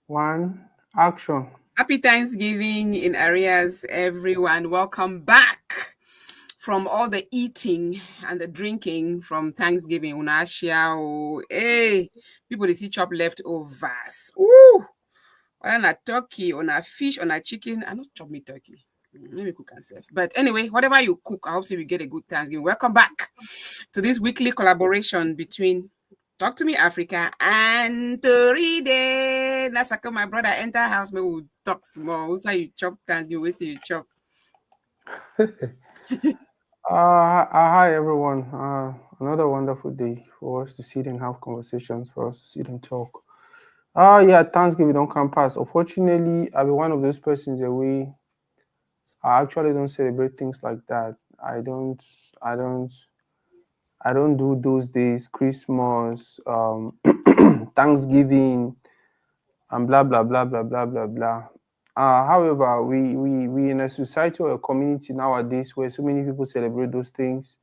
One, action. Happy Thanksgiving in arrears, everyone. Welcome back from all the eating and the drinking from Thanksgiving. Unashia, oh, hey, people they see chop leftovers. Ooh, on a turkey, on a fish, on a chicken. I not chop me turkey. Let me cook and serve. But anyway, whatever you cook, I hope so you get a good Thanksgiving. Welcome back to this weekly collaboration between Talk to Me Africa and Toridey. Nasaka, my brother, enter house, me will talk small. So you chop Thanksgiving, wait till you chop. Hi everyone. Another wonderful day for us to sit and have conversations, for us to sit and talk. Yeah, Thanksgiving don't come past. Unfortunately, I'll be one of those persons away. I actually don't celebrate things like that. I don't. I don't. I don't do those days. Christmas, Thanksgiving, and blah blah blah blah blah blah blah. However, we in a society or a community nowadays where so many people celebrate those things.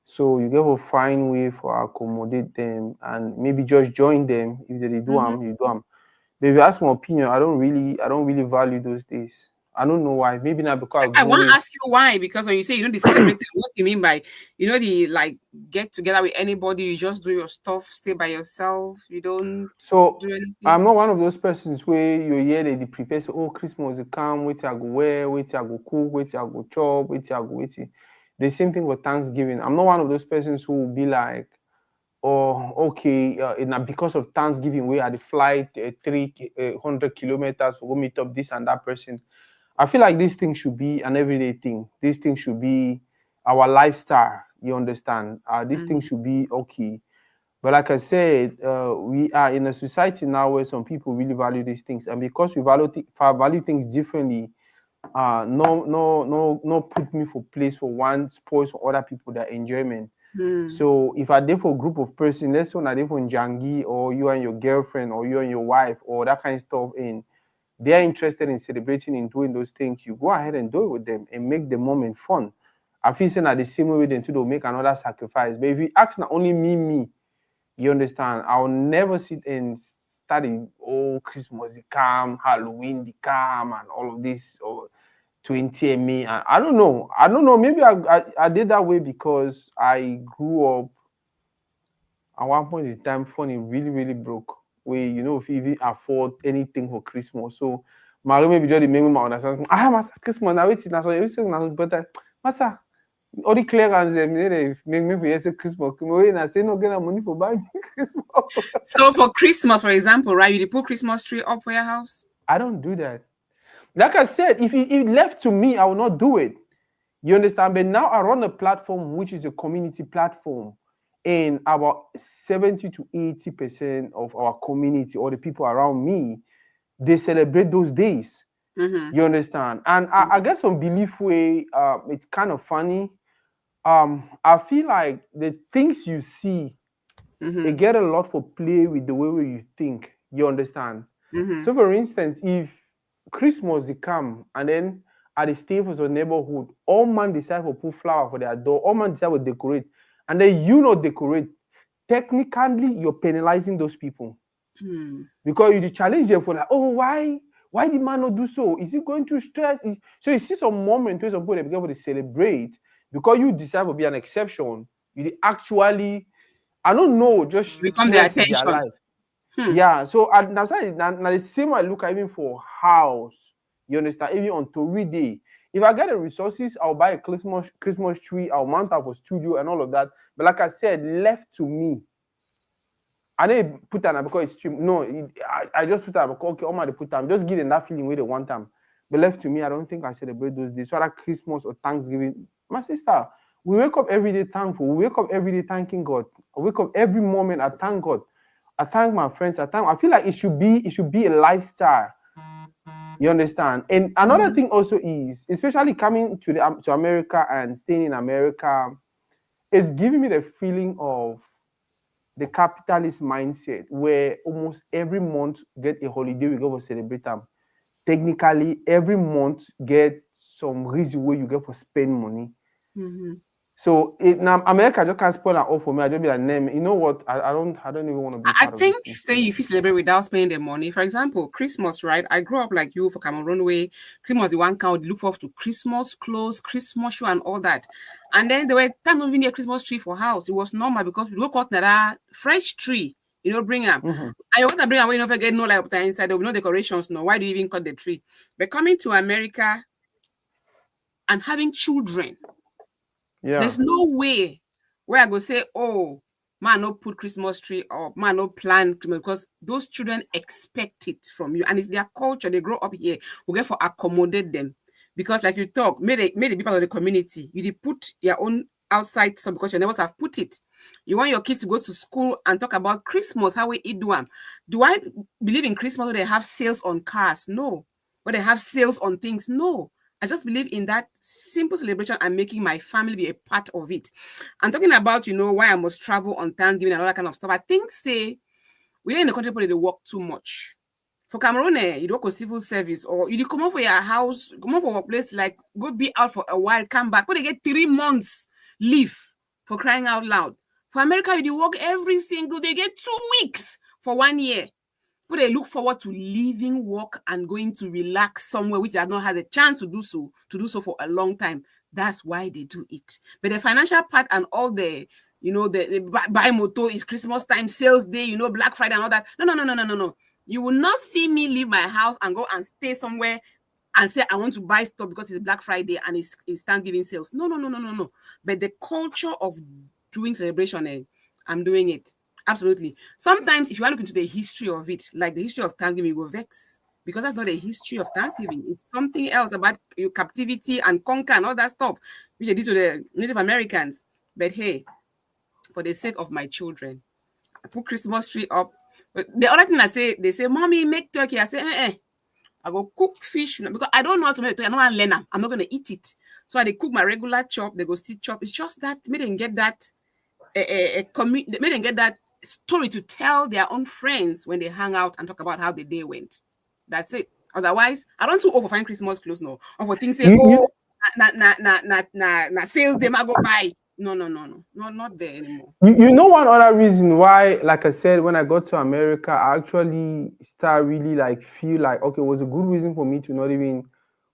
So you get to find way for accommodate them and maybe just join them. If they do Mhm. them, you do them. But if you ask my opinion, I don't really value those days. I don't know why. Maybe not because I I want to grew. ask you why, because when you say you don't celebrate them, what do you mean by the like get together with anybody, you just do your stuff, stay by yourself, you don't So do anything? I'm not one of those persons where you hear they prepare say, oh, Christmas will come, wait till I go wear, wait till I go cook, wait till I go chop, wait till I go wait till. The same thing with Thanksgiving. I'm not one of those persons who will be like, oh, okay, because of Thanksgiving, we had the flight 300 kilometers for go meet up this and that person. I feel like this thing should be an everyday thing. This thing should be our lifestyle. You understand? This thing Mhm. should be okay. But like I said, we are in a society now where some people really value these things, and because we value things differently, no, put me for place for one spoils for other people their enjoyment. Hmm. So if I did for a group of person, let's say I did for Njangi or you and your girlfriend or you and your wife or that kind of stuff, and they're interested in celebrating and doing those things, you go ahead and do it with them and make the moment fun. I feel saying that the same way then too they'll make another sacrifice. But if you ask not only me, you understand? I'll never sit and study, oh, Christmas, the calm, Halloween, the calm, and all of this, or 20 and me. And I don't know. I don't know. Maybe I did that way because I grew up at one point in time, funny, really, really broke. We, if you even afford anything for Christmas. So, my maybe just make me understand. Massa, Christmas, now it's not so, it's not better. Massa, all the clearance, they make me for yes, Christmas. Come away and I say, no, get money for buying Christmas. So for Christmas, for example, right, you dey put Christmas tree up for your house? I don't do that. Like I said, if it left to me, I will not do it. You understand? But now I run a platform which is a community platform, and about 70 to 80% of our community or the people around me, they celebrate those days. Mm-hmm. You understand? And I get some belief way. It's kind of funny. I feel like the things you see, it Mm-hmm. get a lot for play with the way you think. You understand? Mm-hmm. So, for instance, if Christmas they come and then at the stay for some neighborhood, all man decide to put flower for their door, all man decide to decorate, and then you not decorate, technically you're penalizing those people Hmm. because you challenge them for like, oh, why did man not do so? Is he going through stress? So you see some moment where some people they begin to celebrate because you decide to be an exception. You actually, I don't know, just Become the stress their attention. life. Hmm. Yeah, so now the same I look at even for house. You understand? Even on Tory Day. If I get the resources, I'll buy a Christmas tree, I'll mount up for studio and all of that. But like I said, left to me. I didn't put that because it's stream. No, I just put that because okay, all my put time. Just give them that feeling where they want them. But left to me, I don't think I celebrate those days. So like Christmas or Thanksgiving. My sister, we wake up every day thankful. We wake up every day thanking God. I wake up every moment. I thank God. I thank my friends. I feel like it should be a lifestyle. You understand? And another Mm-hmm. thing also is, especially coming to America and staying in America, it's giving me the feeling of the capitalist mindset where almost every month get a holiday we go for celebrate them. Technically, every month get some reason where you get for spend money. Mm-hmm. So it now America just can't spoil that all for me. I just be like, name. You know what? I don't even want to be I part of this think thing say anymore. if you celebrate without spending the money. For example, Christmas, right? I grew up like you for Cameroon way. Christmas, the one count look forward to Christmas clothes, Christmas show, and all that. And then there were times when we need a Christmas tree for house. It was normal because we go cut that fresh tree, bring them. Mm-hmm. And you want to bring away, you don't forget no like inside. There will be no decorations. No, why do you even cut the tree? But coming to America and having children, Yeah. there's no way where I go say, oh, man, no put Christmas tree up, man, no plan because those children expect it from you, and it's their culture. They grow up here. We get for accommodate them because, like you talk, made it be part of the community. You did put your own outside stuff because your neighbors have put it. You want your kids to go to school and talk about Christmas, how we eat them. Do I believe in Christmas where they have sales on cars? No. Where they have sales on things? No. I just believe in that simple celebration and making my family be a part of it. I'm talking about, why I must travel on Thanksgiving and all that kind of stuff. I think, say, we're in the country where they work too much. For Cameroon, you work with civil service or you come up for your house, come up for a place, like go be out for a while, come back. But they get 3 months leave for crying out loud. For America, you work every single day, get 2 weeks for 1 year. But they look forward to leaving work and going to relax somewhere which they have not had a chance to do so for a long time. That's why they do it. But the financial part and all the buy motor is Christmas time, sales day, Black Friday and all that. No, no, no, no, no, no, no. You will not see me leave my house and go and stay somewhere and say I want to buy stuff because it's Black Friday and it's Thanksgiving sales. No, no, no, no, no, no. But the culture of doing celebration, I'm doing it. Absolutely. Sometimes, if you want to look into the history of it, like the history of Thanksgiving, you will vex because that's not the history of Thanksgiving. It's something else about your captivity and conquer and all that stuff, which they did to the Native Americans. But hey, for the sake of my children, I put Christmas tree up. But the other thing they say, "Mommy, make turkey." I say, I go cook fish because I don't know how to make turkey. I don't want to learn them. I'm not going to eat it. So they cook my regular chop. They go still chop. It's just that made them get that made them get that story to tell their own friends when they hang out and talk about how the day went. That's it. Otherwise, I don't too old for find Christmas clothes no. Or for things say, You oh, na sales them I go buy. No, no, no, no, no, not there anymore. You know one other reason why, like I said, when I got to America, I actually start really like feel like okay, it was a good reason for me to not even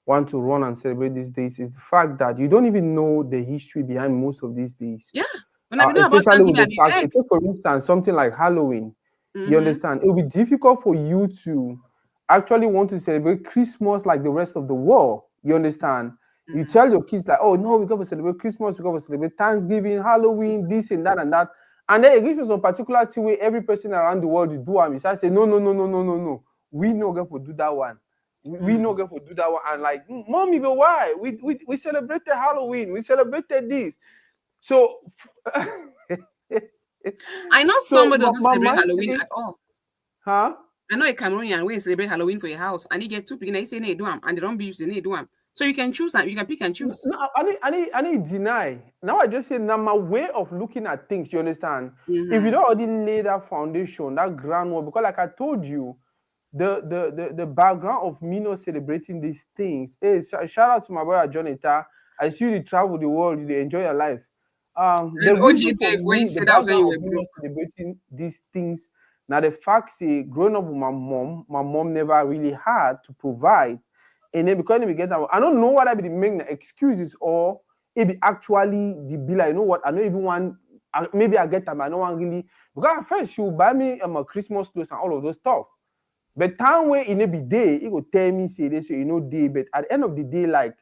want to run and celebrate these days is the fact that you don't even know the history behind most of these days. Yeah. When I know about Especially with Thanksgiving, the I be fact, vexed. take for instance something like Halloween. You Mm-hmm. understand? It will be difficult for you to actually want to celebrate Christmas like the rest of the world. You understand? You Mm-hmm. tell your kids like, oh no, we got to celebrate Christmas, we got to celebrate Thanksgiving, Halloween, this and that, and then it gives you some particular thing where every person around the world is do and besides say, no, no, no, no, no, no, no. We no get for do that one. We no get for do that one. And like, mommy, but why? We celebrated Halloween, we celebrated this. So I know so somebody doesn't my celebrate Halloween mindset, at all. huh? I know a Cameroonian when celebrate Halloween for your house and he get two picking, they say they do them and they don't be used to they do them. So you can choose them, you can pick and choose. No, I need deny. Now I just say now my way of looking at things. You understand? If you Mm-hmm. don't already lay that foundation, that groundwork, because like I told you, the background of me not celebrating these things. Hey, shout out to my brother Jonathan. I see you travel the world, you dey enjoy your life. The And OG reason for Dave, where you me, the said that was when you background were of me not broke. celebrating these things, now the fact say, growing up with my mom never really had to provide. And then because we get that, I don't know what I be making the excuses or it be actually the be like, you know what, I don't even want, maybe I get them, I don't want really, because at first she will buy me a Christmas clothes and all of those stuff. But time where it may be day, it will tell me say this, you know, day. But at the end of the day, like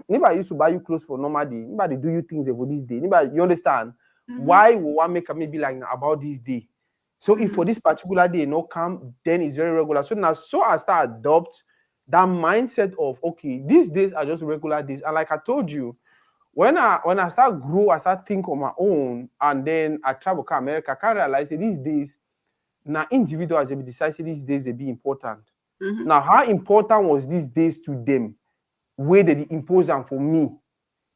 nobody used to buy you clothes for normal day. Nobody do you things for this day. Nobody, you understand? Mm-hmm. Why will one make a maybe like about this day? So if Mm-hmm. for this particular day no come, then it's very regular. So now so I start adopt that mindset of okay, these days are just regular days. And like I told you, when I start grow, I start think on my own, and then I travel to America, I can realize that these days now individuals they decide these days they be important. Mm-hmm. Now, how important was these days to them? Where did they impose them for me?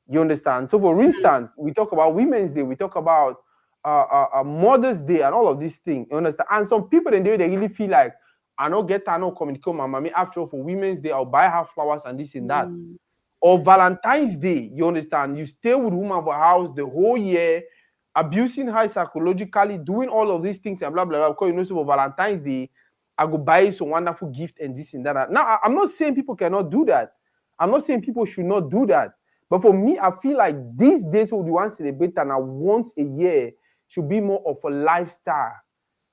You understand? So, for instance, we talk about Women's Day, we talk about Mother's Day, and all of these things. You understand? And some people in there they really feel like I don't communicate with my mommy after all for Women's Day. I'll buy her flowers and this and that. Mm-hmm. Or Valentine's Day, you understand? You stay with woman for house the whole year, abusing her psychologically, doing all of these things and blah blah blah. Because you know, so for Valentine's Day, I go buy you some wonderful gift and this and that. Now, I'm not saying people cannot do that. I'm not saying people should not do that. But for me, I feel like these days we want to celebrate and once a year should be more of a lifestyle.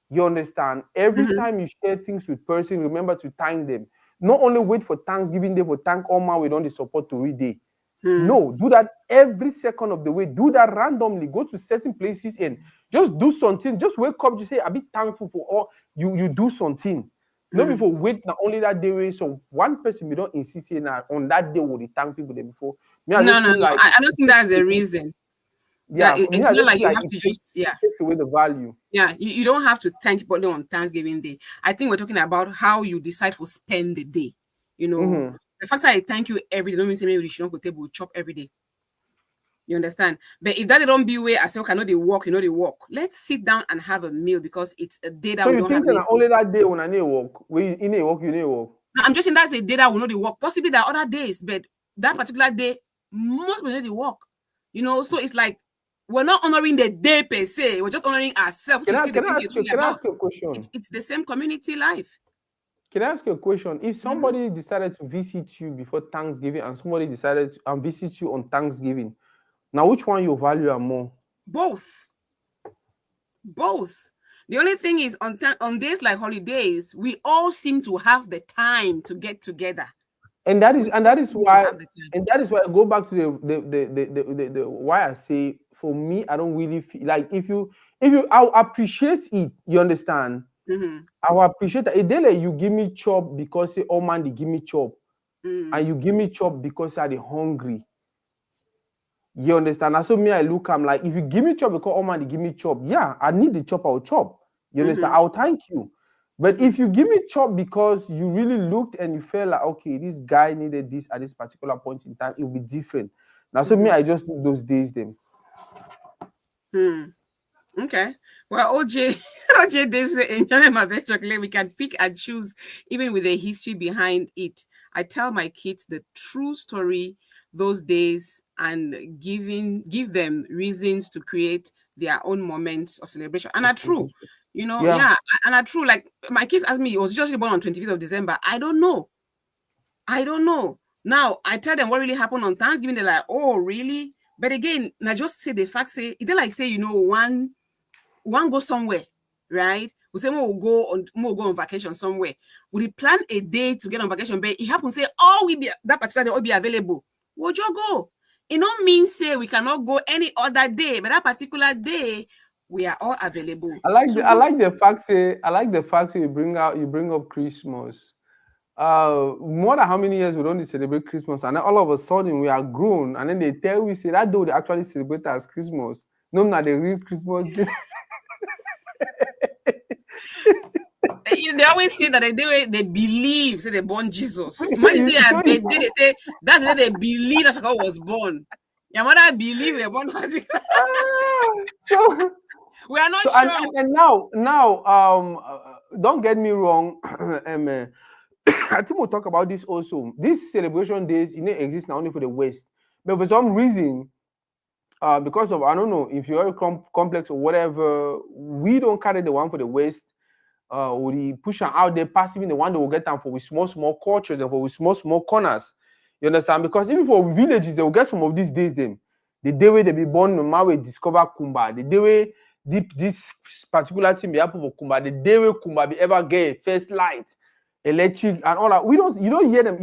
You understand? Every time you share things with person, remember to thank them. Not only wait for Thanksgiving Day for thank all man we don't support Toridey. No, do that every second of the way. Do that randomly. Go to certain places and just do something. Just wake up. Just say, "I be thankful for all you do something." No, before wait. Not only that day. So one person we don't insist now on that day will thank people there before. Me, I just No. feel like I don't think that's the reason. yeah. That For me, it's I not just like feel you like have to just it takes away the value. Yeah, you don't have to thank people on Thanksgiving Day. I think we're talking about how you decide to spend the day. You know, the fact that I thank you every day don't mean say maybe you should not go table chop every day. You understand? But if that they don't be where I say, okay, I know they walk, you know they walk. Let's sit down and have a meal because it's a day that So we you don't think have that anything. only that day when I need work, we in a work, you need work. No, I'm just saying that's a day that we know they work. Possibly there are other days, but that particular day, most people know they work. You know, so it's like we're not honoring the day per se. We're just honoring ourselves, which is still the same thing you're talking Can I about. ask you a question? It's the same community life. Can I ask you a question? If somebody decided to visit you before Thanksgiving and somebody decided to visit you on Thanksgiving, now which one you value more? Both. The only thing is on days like holidays, we all seem to have the time to get together. And that is why I go back to the why I say for me I don't really feel like if you I'll appreciate it, you understand? I will appreciate that. A day like you give me chop because say oh man they give me chop and you give me chop because I they hungry. You understand? And so me, I look, I'm like, if you give me chop because oh man, they give me chop, yeah, I need the chop, I'll chop. You understand? I'll thank you. But if you give me chop because you really looked and you felt like, okay, this guy needed this at this particular point in time, it will be different. Now, so me, I just look those days then. Okay. Well, OJ Dave said, enjoy my best chocolate. We can pick and choose, even with the history behind it. I tell my kids the true story those days and give them reasons to create their own moments of celebration. And are true. You know, yeah. And are true. Like my kids asked me, it was just born on 25th of December. I don't know. Now I tell them what really happened on Thanksgiving. They're like, oh, really? But again, I just say the fact say it's like say, you know, one go somewhere, right? We say we'll go on vacation somewhere. We plan a day to get on vacation, but it happens say we be that particular day will be available. Would you go? It don't mean say we cannot go any other day, but that particular day we are all available. I like the fact say you bring up Christmas. More than how many years we don't celebrate Christmas, and then all of a sudden we are grown, and then they tell we say that day they actually celebrate as Christmas. No, not the real Christmas day. They always say that they believe, say they born Jesus. They say that's the day they believe that's how was born. Your mother believe they born. So we are not sure. And now, don't get me wrong. I think we'll talk about this also. These celebration days, exist not only for the West, but for some reason, because of I don't know if you're complex or whatever, we don't carry the one for the West. We push them out there, passive in the one that will get them for with small cultures and for with small corners. You understand? Because even for villages, they will get some of these days. Them the day where they be born, no matter we discover Kumba, the day where this particular thing be happen for Kumba, the day where Kumba be ever get first light, electric and all that. You don't hear them.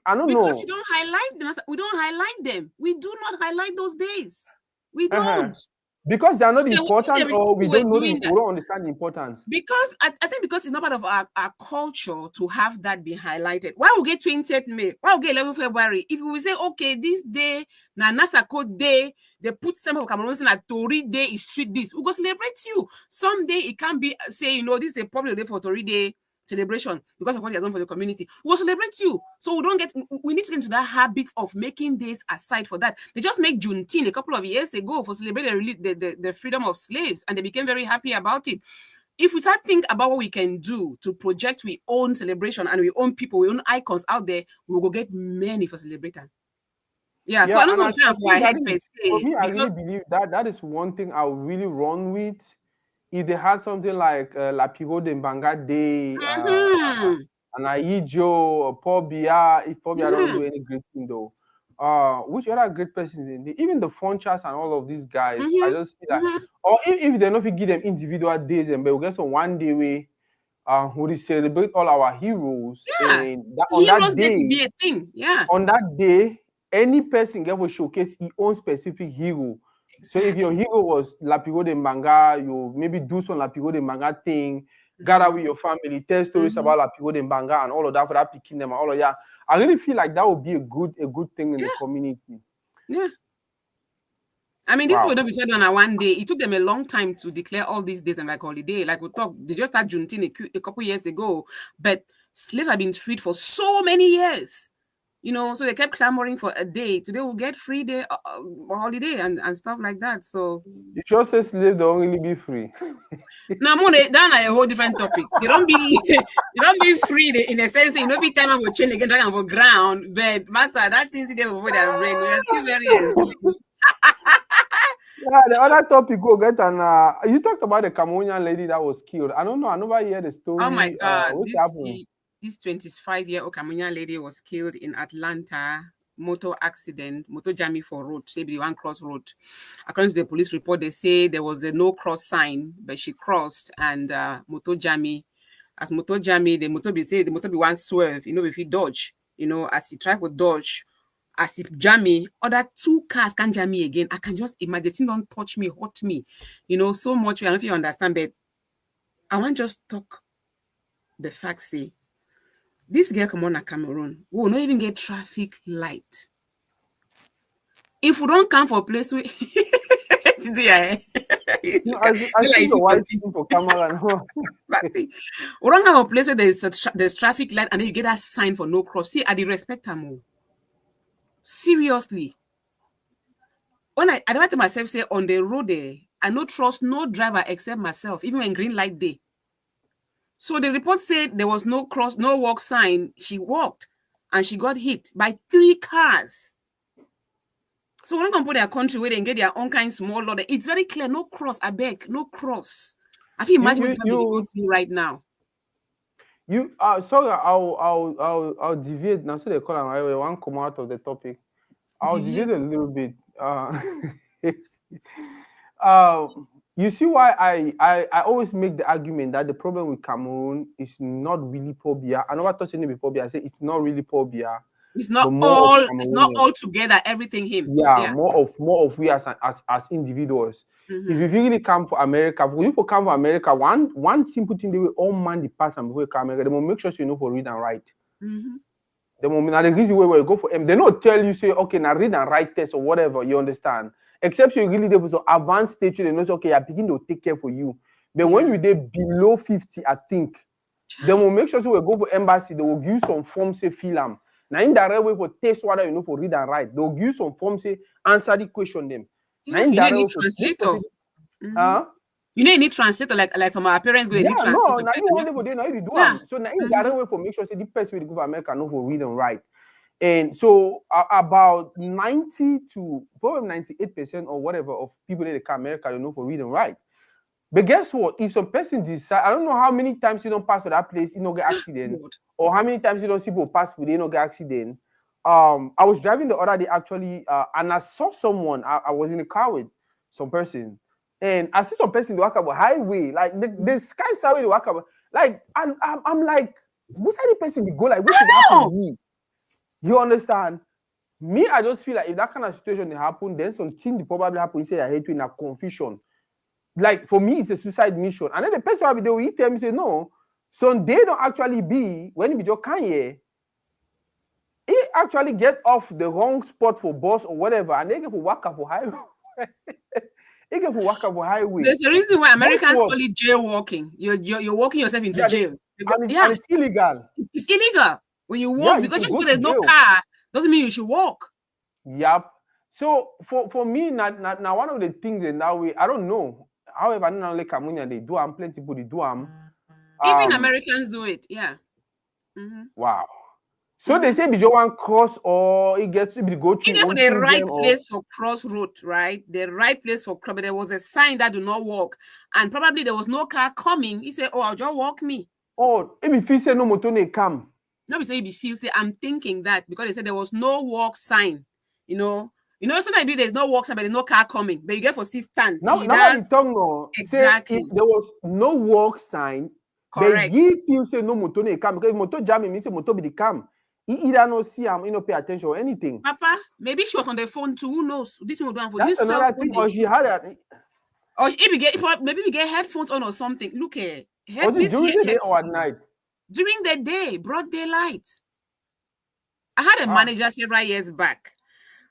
I don't know. Because you don't highlight them. We don't highlight them. We do not highlight those days. We don't. Because they are not important, or we don't know, we don't understand the importance. Because I think because it's not part of our culture to have that be highlighted. Why we get 20th May? Why we get 11th February? If we say, okay, this day, na Nasako Day, they put some of Cameroon at Toridey is street this. We go celebrate you. Someday it can be, say, this is a public day for Toridey celebration because of what he has done for the community. We'll celebrate you. So we need to get into that habit of making days aside for that. They just make Juneteenth a couple of years ago for celebrating the freedom of slaves, and they became very happy about it. If we start think about what we can do to project we own celebration and we own people, we own icons out there, we will go get many for celebrating. Yeah, so Yeah, I don't and know I for my think that head is, per for se me, I really because believe that that is one thing I would really run with. If they had something like La Piro de Mbanga Day, mhm, and Aijo, Paul Biya, if Paul Biya don't do mhm, any great thing though. Which other great persons in the, even the Funchas and all of these guys, I mhm, just feel like, mhm. or if they not fit give them individual days, and we'll get some one day way, we celebrate all our heroes, Yeah, and that, Heroes Day could be a thing. Yeah, on that day, any person get to showcase his own specific hero. So if your exactly. hero was Lapigo de Manga, you maybe do some Lapigo de Manga thing, gather Mhm, with your family, tell stories mhm. about Lapigo de Manga and all of that for that picking them and all of that. I really feel like that would be a good thing in the Yeah, community. yeah. I mean, this Wow. would not be said on a one day. It took them a long time to declare all these days and like holiday. Like we talked, they just had Juneteenth a couple years ago, but slaves have been freed for so many years. You know, so they kept clamoring for a day. Today we'll get free day, holiday, and stuff like that. So You just say slave don't really be free. now, Mone, down a whole different topic. They don't be they don't be free in a sense. You know, every time I will change again, dragon for ground, but master that things there before their brain. We are still very enslaved. Yeah, the other topic go get and you talked about the Cameroonian lady that was killed. I don't know. I never hear the Oh my story. God, What happened? this 25-year-old Cameroonian lady was killed in Atlanta. Motor accident, motor jamming for road, say the one cross road. According to the police report, they say there was a no cross sign, but she crossed and motor jamming. As motor jamming, the motor be say the motor be one swerve, you know, if he dodge, you know, as he try to dodge, as he jam me, other two cars can jam me again. I can just imagine the thing don't touch me, hurt me, you know, so much. I don't know if you understand, but I want just talk the fact say this girl come on a Cameroon, we will not even get traffic light. If we don't come for a place we No, I like see you see your white something. skin for camera now. Exactly. We don't have a place where there's traffic light and then you get that sign for no cross. See, I dey respect them. Seriously. When I never tell myself say on the road there, I no trust no driver except myself, even when green light day. So the report said there was no cross, no walk sign. She walked and she got hit by 3 cars. So when come put their country where they get their own kind of small law, it's very clear. No cross, I beg, no cross. I feel You imagine you what family go you through right now. you sorry, I'll deviate now. So they call him I want come out of the topic. I'll deviate Deviate. a little bit. Uh, you see why I always make the argument that the problem with Cameroon is not really Pobia. I never thought it before. I say it's not really Pobia, but more of It's not Cameroonians. all together, everything him. Yeah, Yeah. more of we as individuals. If Mm-hmm. you really come for America, for you to come for America, one simple thing they will all man the pass and before you come America, they will make sure you know for read and write. Mm-hmm. The moment now the reason where you go for them, they don't tell you say okay now read and write test or whatever, you understand. Except you really there for some advanced stage, they know say okay, I begin to take care for you. But when Yeah. you there below 50, I think they Chai. will make sure so we go for embassy, they will give you some form say fill them. Now in direct way for test whether you know for read and write, they'll give you some form say answer the question them. Now Yeah. in You know, direct you need way for this translator. person, Mm-hmm. huh? You know, you need translator, like some of our parents go, they need Yeah, no, translator. now you Person want just, to go there, now you do yeah. them. So now in Mm-hmm. direct way for make sure say the person will go for America know for read and write. And so about 90 to probably 98% or whatever of people in the America they know for read and write. But guess what? If some person decide, I don't know how many times you don't pass for that place, you don't get accident, God. or how many times you don't see people pass for they don't get accident. I was driving the other day actually, and I saw someone. I was in a car with some person, and I see some person they walk up a highway, like the sky highway they walk up, like I'm like, what's the person they go like? What should happen with Oh, me? You understand? Me, I just feel like if that kind of situation happen, then something will probably happen. You say I hate you in a confusion. Like for me, it's a suicide mission. And then the person will be there, will tell me say no. So they don't actually be when you just Kanye, he actually get off the wrong spot for bus or whatever, and they get for waka for highway. They get for waka for highway. there's a reason why Guess Americans what? call it jailwalking. You're walking yourself into Yeah, jail. and Yeah, it's illegal. it's illegal when you Yeah, walk you because could just go because to there's no jail. car doesn't mean you should walk. Yep. So for me, now one of the things in that way, I don't know. However, not only Cameroonian they do, and plenty people they do. Even Americans do it. Yeah. Mm-hmm. Wow. So they say if you want cross or it gets to be go through Even for own the right problem or place for crossroad, right? The right place for cross, but there was a sign that do not walk, and probably there was no car coming. He said, "Oh, I'll just walk me." if you feel say no motor they come. No, be say he feel say I'm thinking that because they said there was no walk sign. Sometimes there's no walk sign, but there's no car coming. But you get for still stand. Now See, nobody that's talk no say if exactly there was no walk sign, but correct. he feel say no motor they come because if motor jam means say motor be the come. He either no see him, he no pay attention or anything. Papa, maybe she was on the phone too. Who knows? This one doing for That's this cell another phone thing. they Or she use. had a Or maybe we get headphones on or something. Look here. was it This during here the day or at headphone. night? During the day, broad daylight. I had a Ah. manager several years back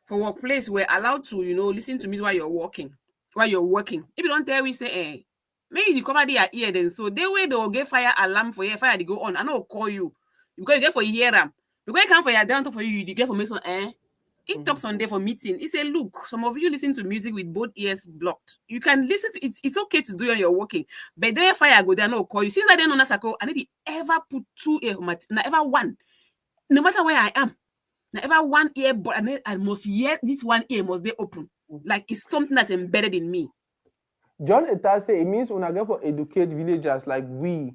for workplace where allowed to, listen to music while you're working. While you're working. If you don't tell we say, maybe you cover their ear then. So they way they'll get fire alarm for your fire they go on. I know call you. Because you get for hear them. Because you come for your down for you get for me so It talks on there for meeting. He said, look, some of you listen to music with both ears blocked. You can listen to it. It's okay to do it when you're working. But there fire go there, no call you. Since I didn't know Nasako, I need ever put two ear, not ever one. No matter where I am. Now ever one ear, but I must hear this one ear must they open. Like it's something that's embedded in me. John Eta say it means when I go for educate villagers like we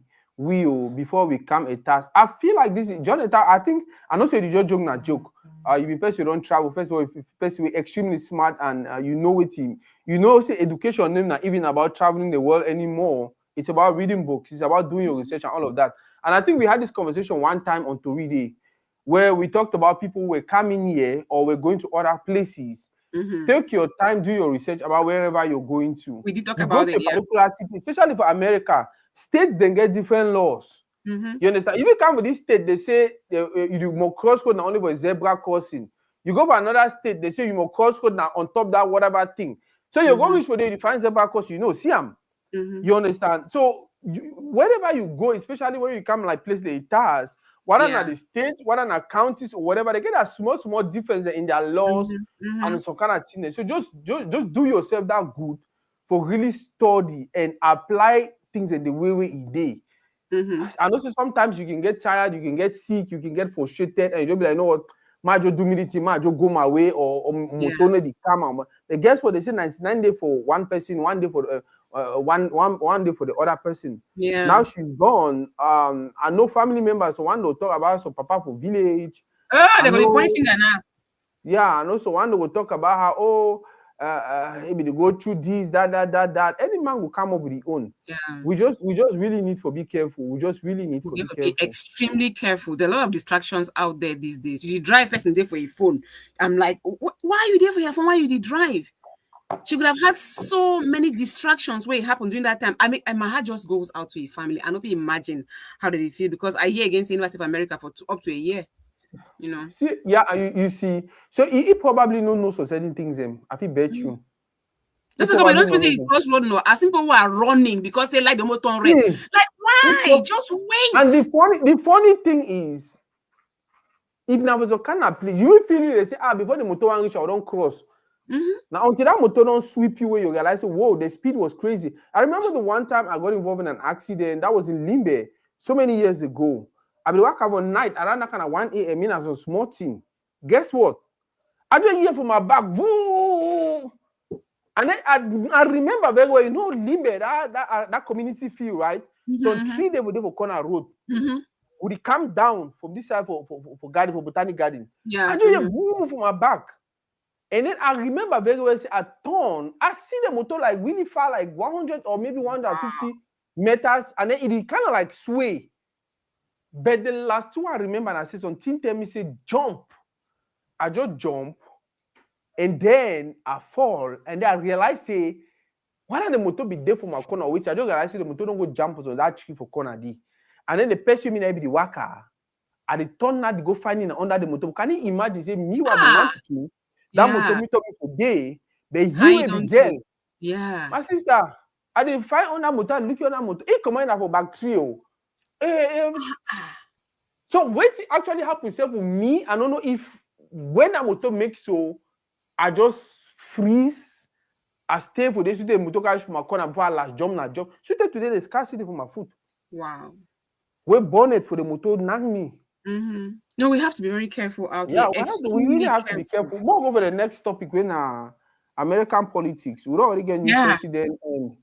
before we come a task. I feel like this is John Eta. I think I know say you just joke not joke. You be person you don't travel. First of all, if person we extremely smart and you know with him, say education is not even about traveling the world anymore. It's about reading books. It's about doing your research and all of that. And I think we had this conversation one time on Toridey, where we talked about people who were coming here or were going to other places. Take your time, do your research about wherever you're going to. We did talk You go about to it, a particular city, especially for America, states then get different laws. You understand? If you come to this state, they say you must cross code now only for zebra crossing. You go for another state, they say you must cross code now on top that whatever thing. So you go reach for there, you find zebra crossing, see them. You understand? So wherever you go, especially when you come like place the TAS, whether not the state, whether not counties or whatever, they get a small difference in their laws and some kind of thing. So just do yourself that good for really study and apply things in the way it is. I know sometimes you can get tired, you can get sick, you can get frustrated, and you'll be like, you know what, might just do military, might just go my way, or motone the camera. But guess what? They say 99 days for one person, 1 day for one day for the other person. Yeah. Now she's gone. I know family members. So one will talk about some papa for village. Oh, they got the point finger now. Yeah, and also one will talk about how maybe they go through this, that. Any man will come up with his own. Yeah. We just really need to be careful. We just really need to be careful. Extremely careful. There are a lot of distractions out there these days. You drive person there for your phone. I'm like, why are you there for your phone? Why you did drive? She could have had so many distractions where it happened during that time. I mean, and my heart just goes out to a family. I don't imagine how they feel because I hear against the University of America for up to a year. See, yeah, you see, so he probably don't know so certain things. I feel bet you. This is why those people crossroad no. As people who are running because they like the most on red. Like why? Just wait. And the funny thing is, if now was a kind of place, you feel they say before the motor one reach, I don't cross. Now until that motor don't sweep you where you realize, whoa, the speed was crazy. I remember the one time I got involved in an accident that was in Limbe so many years ago. I been work out one night around that kind of 1 a.m. as a small team. Guess what? I just hear from my back, woo! And then I remember very well, Limbe, that community feel, right? So 3 days for corner road. We come down from this side for garden, for botanic garden. Yeah. I just hear boom from my back. And then I remember very well, I turn, I see the motor like really far, like 100 or maybe 150 meters, and then it kind of like sway. But the last two I remember, and I said something tell me, say, jump. I just jump, and then I fall, and then I realize, say, why don't the motor be there for my corner? Which I just realized the motor don't go jump on that tree for corner D. And then the person me be the worker. I the turn now to go finding under the motor. Can you imagine, say, me what I want to do? That motor me talking for day, but he will be girl. Yeah. My sister, I didn't find on that motor, look on that motor. He come in for back trio. So what actually happened with me, I don't know if when that motor makes so, I just freeze. I stay for this today, motor catch from my corner before I last jump. So today the scarcity for my foot. Wow. We bonnet for the motor nang me. No, we have to be very careful out Yeah, here. we really Extremely have to be careful. careful. More over the next topic when American politics. We don't already get new Yeah. president, and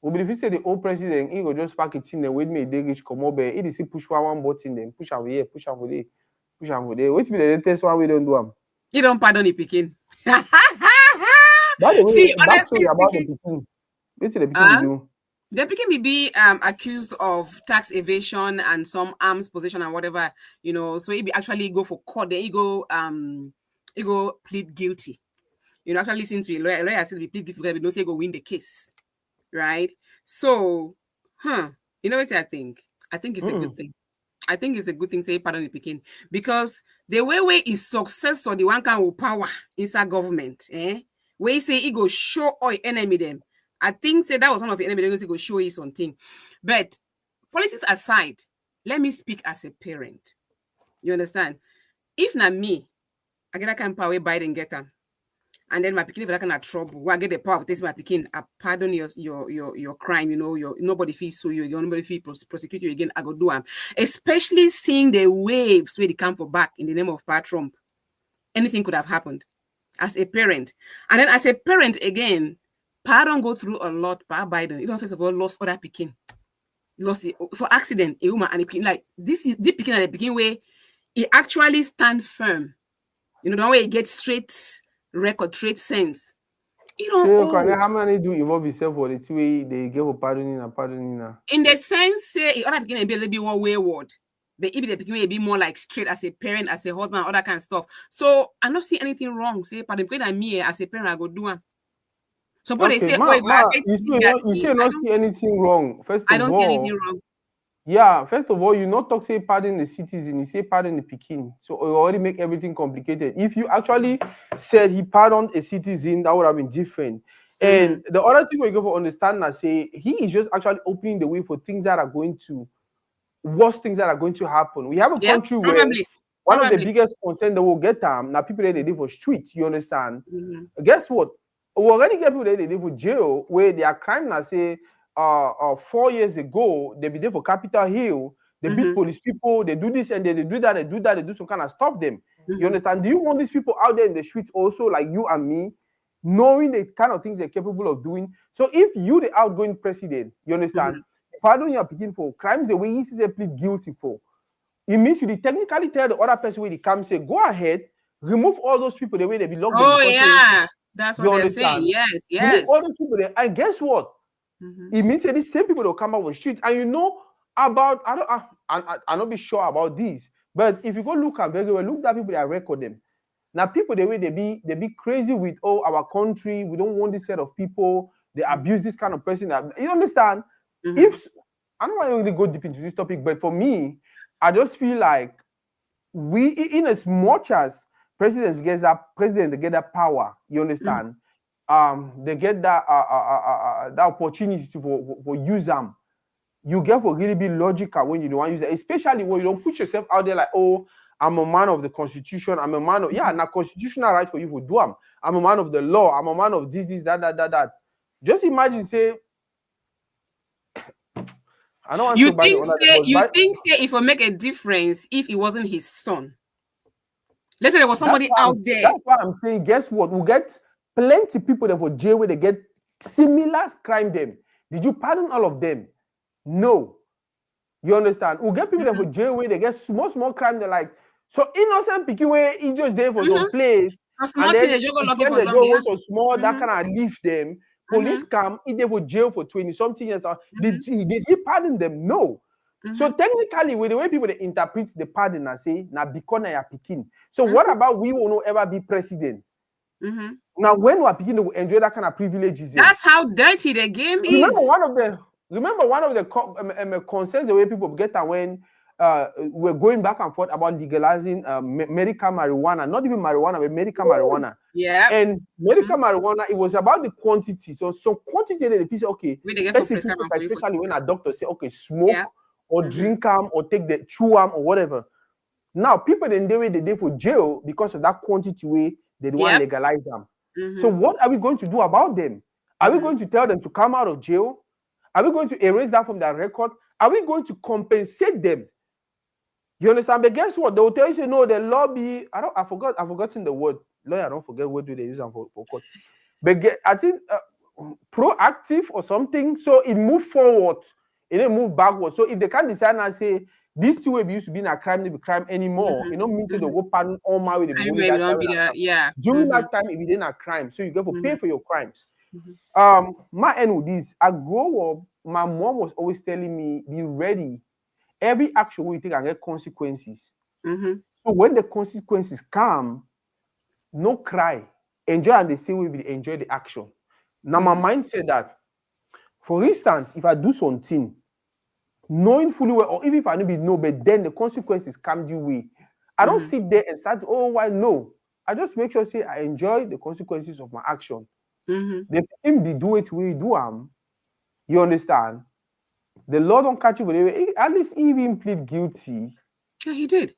we if you say the old president, he go just pack it in and wait me they reach come over. He see push one button, then push over here, push over there, push over there. Wait till the latest one we don't do them. You don't pardon the picking. By the way, See, honestly backstory about the speaking, Peking. Wait till the Peking uh, do. the picking may be accused of tax evasion and some arms possession and whatever, So he be actually go for court. Then he go plead guilty. Actually listen to a lawyer. A lawyer said he plead guilty because he don't say he go win the case, right? So, you know what I think? I think it's a good thing. I think it's a good thing say pardon the Peking because the way is success or the one kind of power inside government, where he say he go show all enemy them. I think say that was one of the enemy they go show you something. But politics aside, let me speak as a parent. You understand? If not me, I get that kind of power where Biden get them. And then my pikin for that kind of trouble. When I get the power of taking my pikin, I pardon your crime, nobody feels sue you, nobody feels prosecute you again, I go do them. Especially seeing the waves where they come for back in the name of Pa Trump. Anything could have happened as a parent. And then as a parent again, Pa don't go through a lot, Pa Biden. First of all, lost other pikin. Lost it for accident, a woman and a pikin. Like this is the pikin at the beginning where he actually stand firm. The one where he gets straight record, trade sense. How many do involve yourself for the two way they give a pardoning and pardoning? In the sense, say, other beginning be a little bit more wayward. But if the beginning be more like straight as a parent, as a husband, all that kind of stuff. So I'm not seeing anything wrong. Say, pardon, because me as a parent, I go do one. So okay, they say, you say not see anything wrong. First of all, I don't see anything wrong. Yeah, first of all, you not talk say pardon the citizen, you say pardon the Peking. So you already make everything complicated. If you actually said he pardoned a citizen, that would have been different. And the other thing we go for understand that say he is just actually opening the way for things that are going to worst things that are going to happen. We have a country where one of the biggest concerns that will get now people that they live for street, you understand? Guess what? We already get people that they live for jail where their crime now say 4 years ago, they be there for Capitol Hill, they beat police people, they do this and they do that, they do some kind of stuff them. You understand? Do you want these people out there in the streets also like you and me, knowing the kind of things they're capable of doing? So if you the outgoing president, you understand, pardon your picking for crimes the way he says plead guilty for, it means you technically tell the other person where they come say, go ahead, remove all those people the way they belong. Oh yeah, that's what they're saying. Yes. Remove all those people there, and guess what? It means that these same people will come out on the street, and you know about I not be sure about this, but if you go look at very well, look at people that record them. Now people the way they be crazy with our country. We don't want this set of people. They abuse this kind of person. You understand? If I don't want to really go deep into this topic, but for me, I just feel like we, in as much as presidents get that power, you understand? They get that that opportunity for use them. You get for really be logical when you don't use it, especially when you don't put yourself out there like, oh, I'm a man of the constitution, I'm a man of now constitutional right for you to do them. I'm a man of the law, I'm a man of this, that. Just imagine, say, I don't want you to think it will make a difference if it wasn't his son. Let's say there was somebody out there. That's why I'm saying, guess what? We'll get plenty of people there for jail where they get similar crime them. Did you pardon all of them? No. You understand? We'll get people there for jail where they get small crime. They're like, so innocent people where he just there for some place. And then they go so small that kind of leave them. Police come, he there for jail for 20-something years. Did he pardon them? No. So technically, with the way people they interpret the pardon and say, now because I am picking. So what about we will not ever be president? Now, when we are picking, we enjoy that kind of privileges. That's how dirty the game is. Remember one of the concerns the way people get when we're going back and forth about legalizing medical marijuana, not even marijuana, but medical marijuana. Yeah. And medical marijuana, it was about the quantity. So quantity they say, okay, especially when a doctor say, okay, smoke or drink them or take the chew them or whatever. Now people then they for jail because of that quantity way they want to legalize them. So what are we going to do about them? Are we going to tell them to come out of jail? Are we going to erase that from their record? Are we going to compensate them? You understand? But guess what? They will tell you, say, no, the lobby. I've forgotten the word. Lawyer, I don't forget what do they use for court. But I think proactive or something. So it moved forward. It didn't move backward. So if they can't decide and say this two way used to be in a crime, they be crime anymore. Mm-hmm. You know, mean to the Mm-hmm. go pardon all my way the money Maybe that don't time. be there. Yeah. During Mm-hmm. that time, if it didn't a crime, so you get to pay Mm-hmm. for your crimes. Mm-hmm. My end with this, I grow up, my mom was always telling me, be ready. Every action we take and get consequences. Mm-hmm. So when the consequences come, no cry. Enjoy and the same way we enjoy the action. Now my Mm-hmm. mind said that, for instance, if I do something, knowing fully well, or even if I don't be know, but then the consequences come due way. I don't Mm-hmm. sit there and start, oh, why no? I just make sure say I enjoy the consequences of my action. Mm-hmm. The him they do it way do you understand? The Lord don't catch you with it. At least he even plead guilty. Yeah, he did.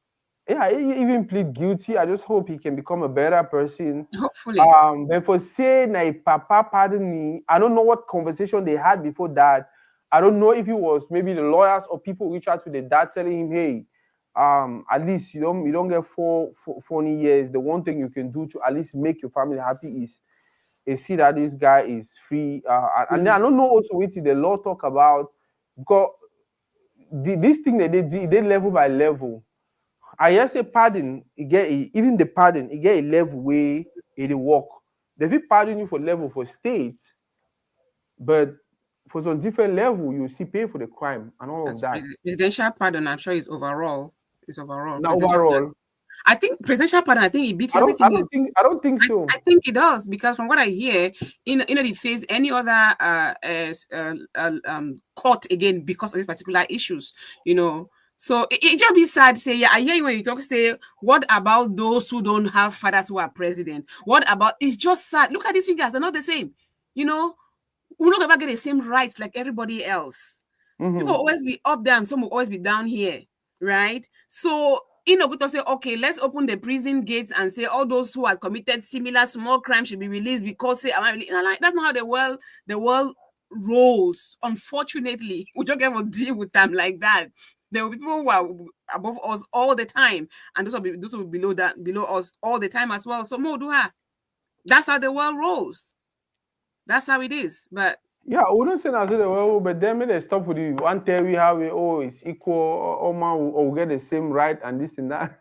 Yeah, he even plead guilty. I just hope he can become a better person. Hopefully. But for saying that Papa pardon me, I don't know what conversation they had before that. I don't know if it was maybe the lawyers or people reach out to the dad telling him, hey, at least you don't get 40 years. The one thing you can do to at least make your family happy is see that this guy is free. And Mm-hmm. I don't know also what the law talk about, because this thing that they did, they level by level. I just say pardon, even the pardon, it get a level way it work. They will pardon you for level for state, but for some different level, you see pay for the crime and all of That's that. presidential pardon. I'm sure is overall. Is overall Now presidential. overall, I think presidential pardon. I think it beats I don't, I everything don't else. think, I don't think so. I think it does because from what I hear, they face any other court again because of these particular issues. So it just be sad to say, yeah, I hear you when you talk, say, what about those who don't have fathers who are president? What about, it's just sad. Look at these fingers, they're not the same. We're not ever get the same rights like everybody else. People will always be up there and some will always be down here, right? So we say, okay, let's open the prison gates and say all those who have committed similar small crimes should be released because say, that's not how the world rolls. Unfortunately, we don't ever deal with them like that. There will be people who are above us all the time, and those will be below us all the time as well. So that's how the world rolls. That's how it is. But yeah, I wouldn't say that well, but then they stop with you. One tell we how it's equal, all man will get the same right and this and that.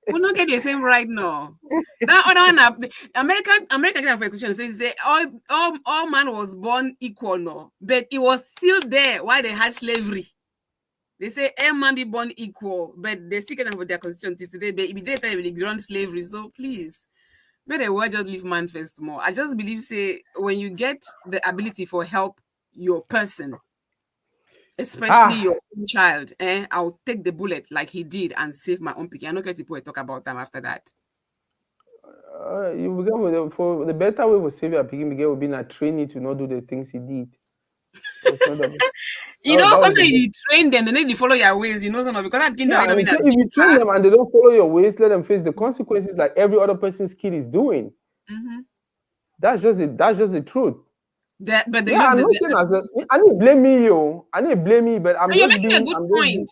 we'll not get the same right now. That other one, American question says all man was born equal, no, but it was still there while they had slavery. They say every man be born equal, but they still get them for their constitution today. But if they tell you they run slavery, so please, may the world just leave man first more. I just believe say when you get the ability for help your person, especially your own child, I'll take the bullet like he did and save my own pikin. I'm not going to talk about them after that. You will get for the better way for save your picking begin would be not training to not do the things he did. That's not the, that was the Sometimes best. you train them, they need to follow your ways, because I begin Yeah, to and that so if you train them and they don't follow your ways, let them face the consequences like every other person's kid is doing. mm-hmm. That's just it. That's just the truth. But Yeah, I'm not saying I need blame me, yo. I need blame me, but I'm you're just making a being. good I'm just being, point.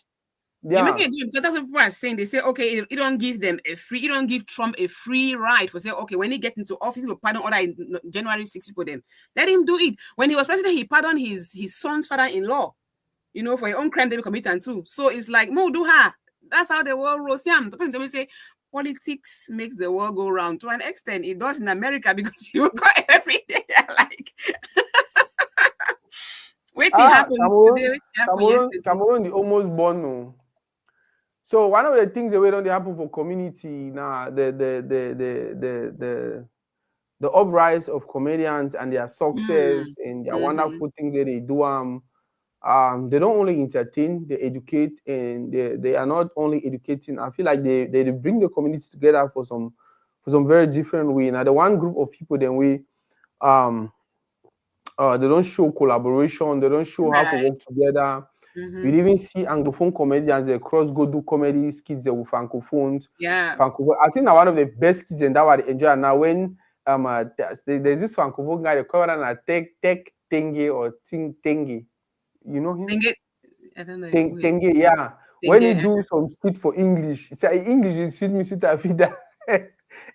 You're yeah. making a good point because that's what people are saying. They say, okay, you don't give them you don't give Trump a free ride for say, okay, when he gets into office, he will pardon other January 6th people then. Let him do it. When he was president, he pardoned his son's father-in-law, for your own crime they committed too. So it's like, Mo do her. That's how the world rolls. Yeah, the person me say politics makes the world go round. To an extent, it does in America because you go every day. Like wait till happen today, happen yesterday. Cameroon, the almost born. No. So one of the things that don't happen for community now, the uprise of comedians and their success and their wonderful things that they do. They don't only entertain, they educate, and they are not only educating. I feel like they bring the community together for some very different way. Now the one group of people then we they don't show collaboration, they don't show how to work together. You even see Anglophone comedians, they cross go do comedy skits with Francophones. Yeah. I think that one of the best skits and that what I enjoy now when there's this Francophone guy, they call it a tech Tenge or Ting Tenge. You know him? I don't know. Tenge, yeah. when he Dengue. do some skit for English, he say English is fit me sit and feed that.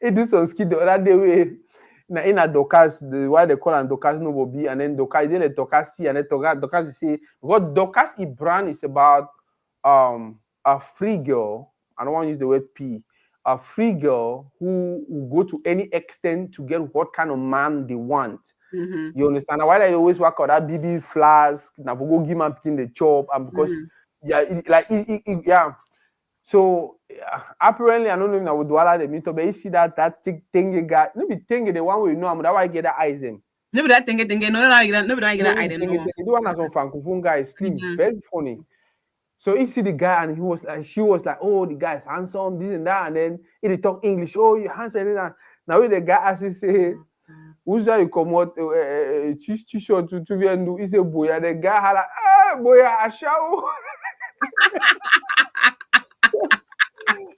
He do some skit the other day where in a Dorcas, the why they call and Dorcas no will be, and then Dorcas then the Dorcas see and then Dorcas say because Dorcas brand is about a free girl. I don't want to use the word P. A free girl who will go to any extent to get what kind of man they want. Mm-hmm. You understand? Now, why they always work out that BB flask, now for go give man picking the chop, and because yeah. So apparently, I don't know if I would do all the meet up, but you see that thing guy, no be thing the one we know, that why I get that eyes him. Nobody that think no, nobody I No, get I don't know. the one that's on francophone guy is slim, Mhm. very funny. So if see the guy and she was like, oh, the guy is handsome, this and that, and then he talk English, oh, you handsome, and that. Now when the guy asks, say, who's that you come out, too short to do, he say, boy, and the guy had like, boy, I shall.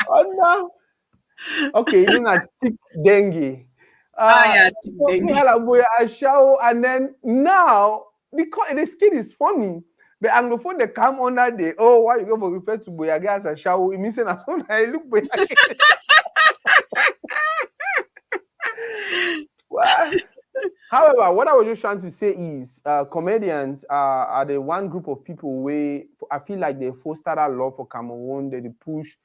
Oh no. Okay, then I tick dengue. Yeah, dengue. I show, and then now the skin is funny. The anglophone they come under the why you go for refer to Boyage as a shower? It means that I look Boyage. Well, however, what I was just trying to say is comedians are the one group of people where I feel like they foster a love for Cameroon, they push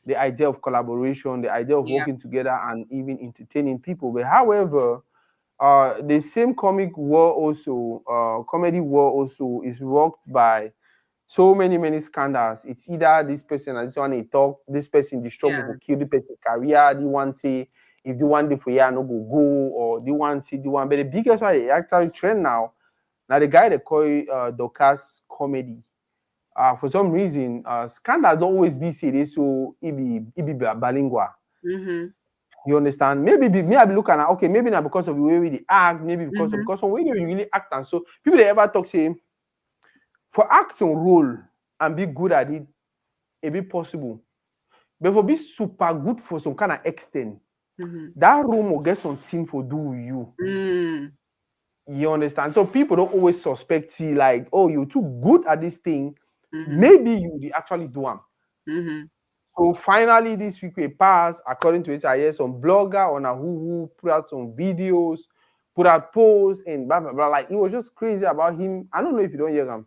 the idea of collaboration, the idea of Yeah. working together and even entertaining people. But however, the same comedy world also is rocked by so many scandals. It's either this person and this one they talk, this person the struggle for kill the person career, the one say if the one day for year no go, or the one see the one. But the biggest one they actually trend now the guy they call Dorcas comedy. For some reason, scandals don't always be said so it be bilingual. Mm-hmm. You understand? Maybe me I be looking at okay, maybe not because of the way we act, maybe because Mm-hmm. of when you really act and so people they ever talk say for acting role and be good at it, it be possible. But for be super good for some kind of extent, that room will get something for do with you. Mm. You understand? So people don't always suspect see like, oh, you're too good at this thing. Maybe you will actually do them. Mm-hmm. So finally, this week we passed, according to it, I hear some blogger on a who put out some videos, put out posts, and blah blah blah. Like it was just crazy about him. I don't know if you don't hear him.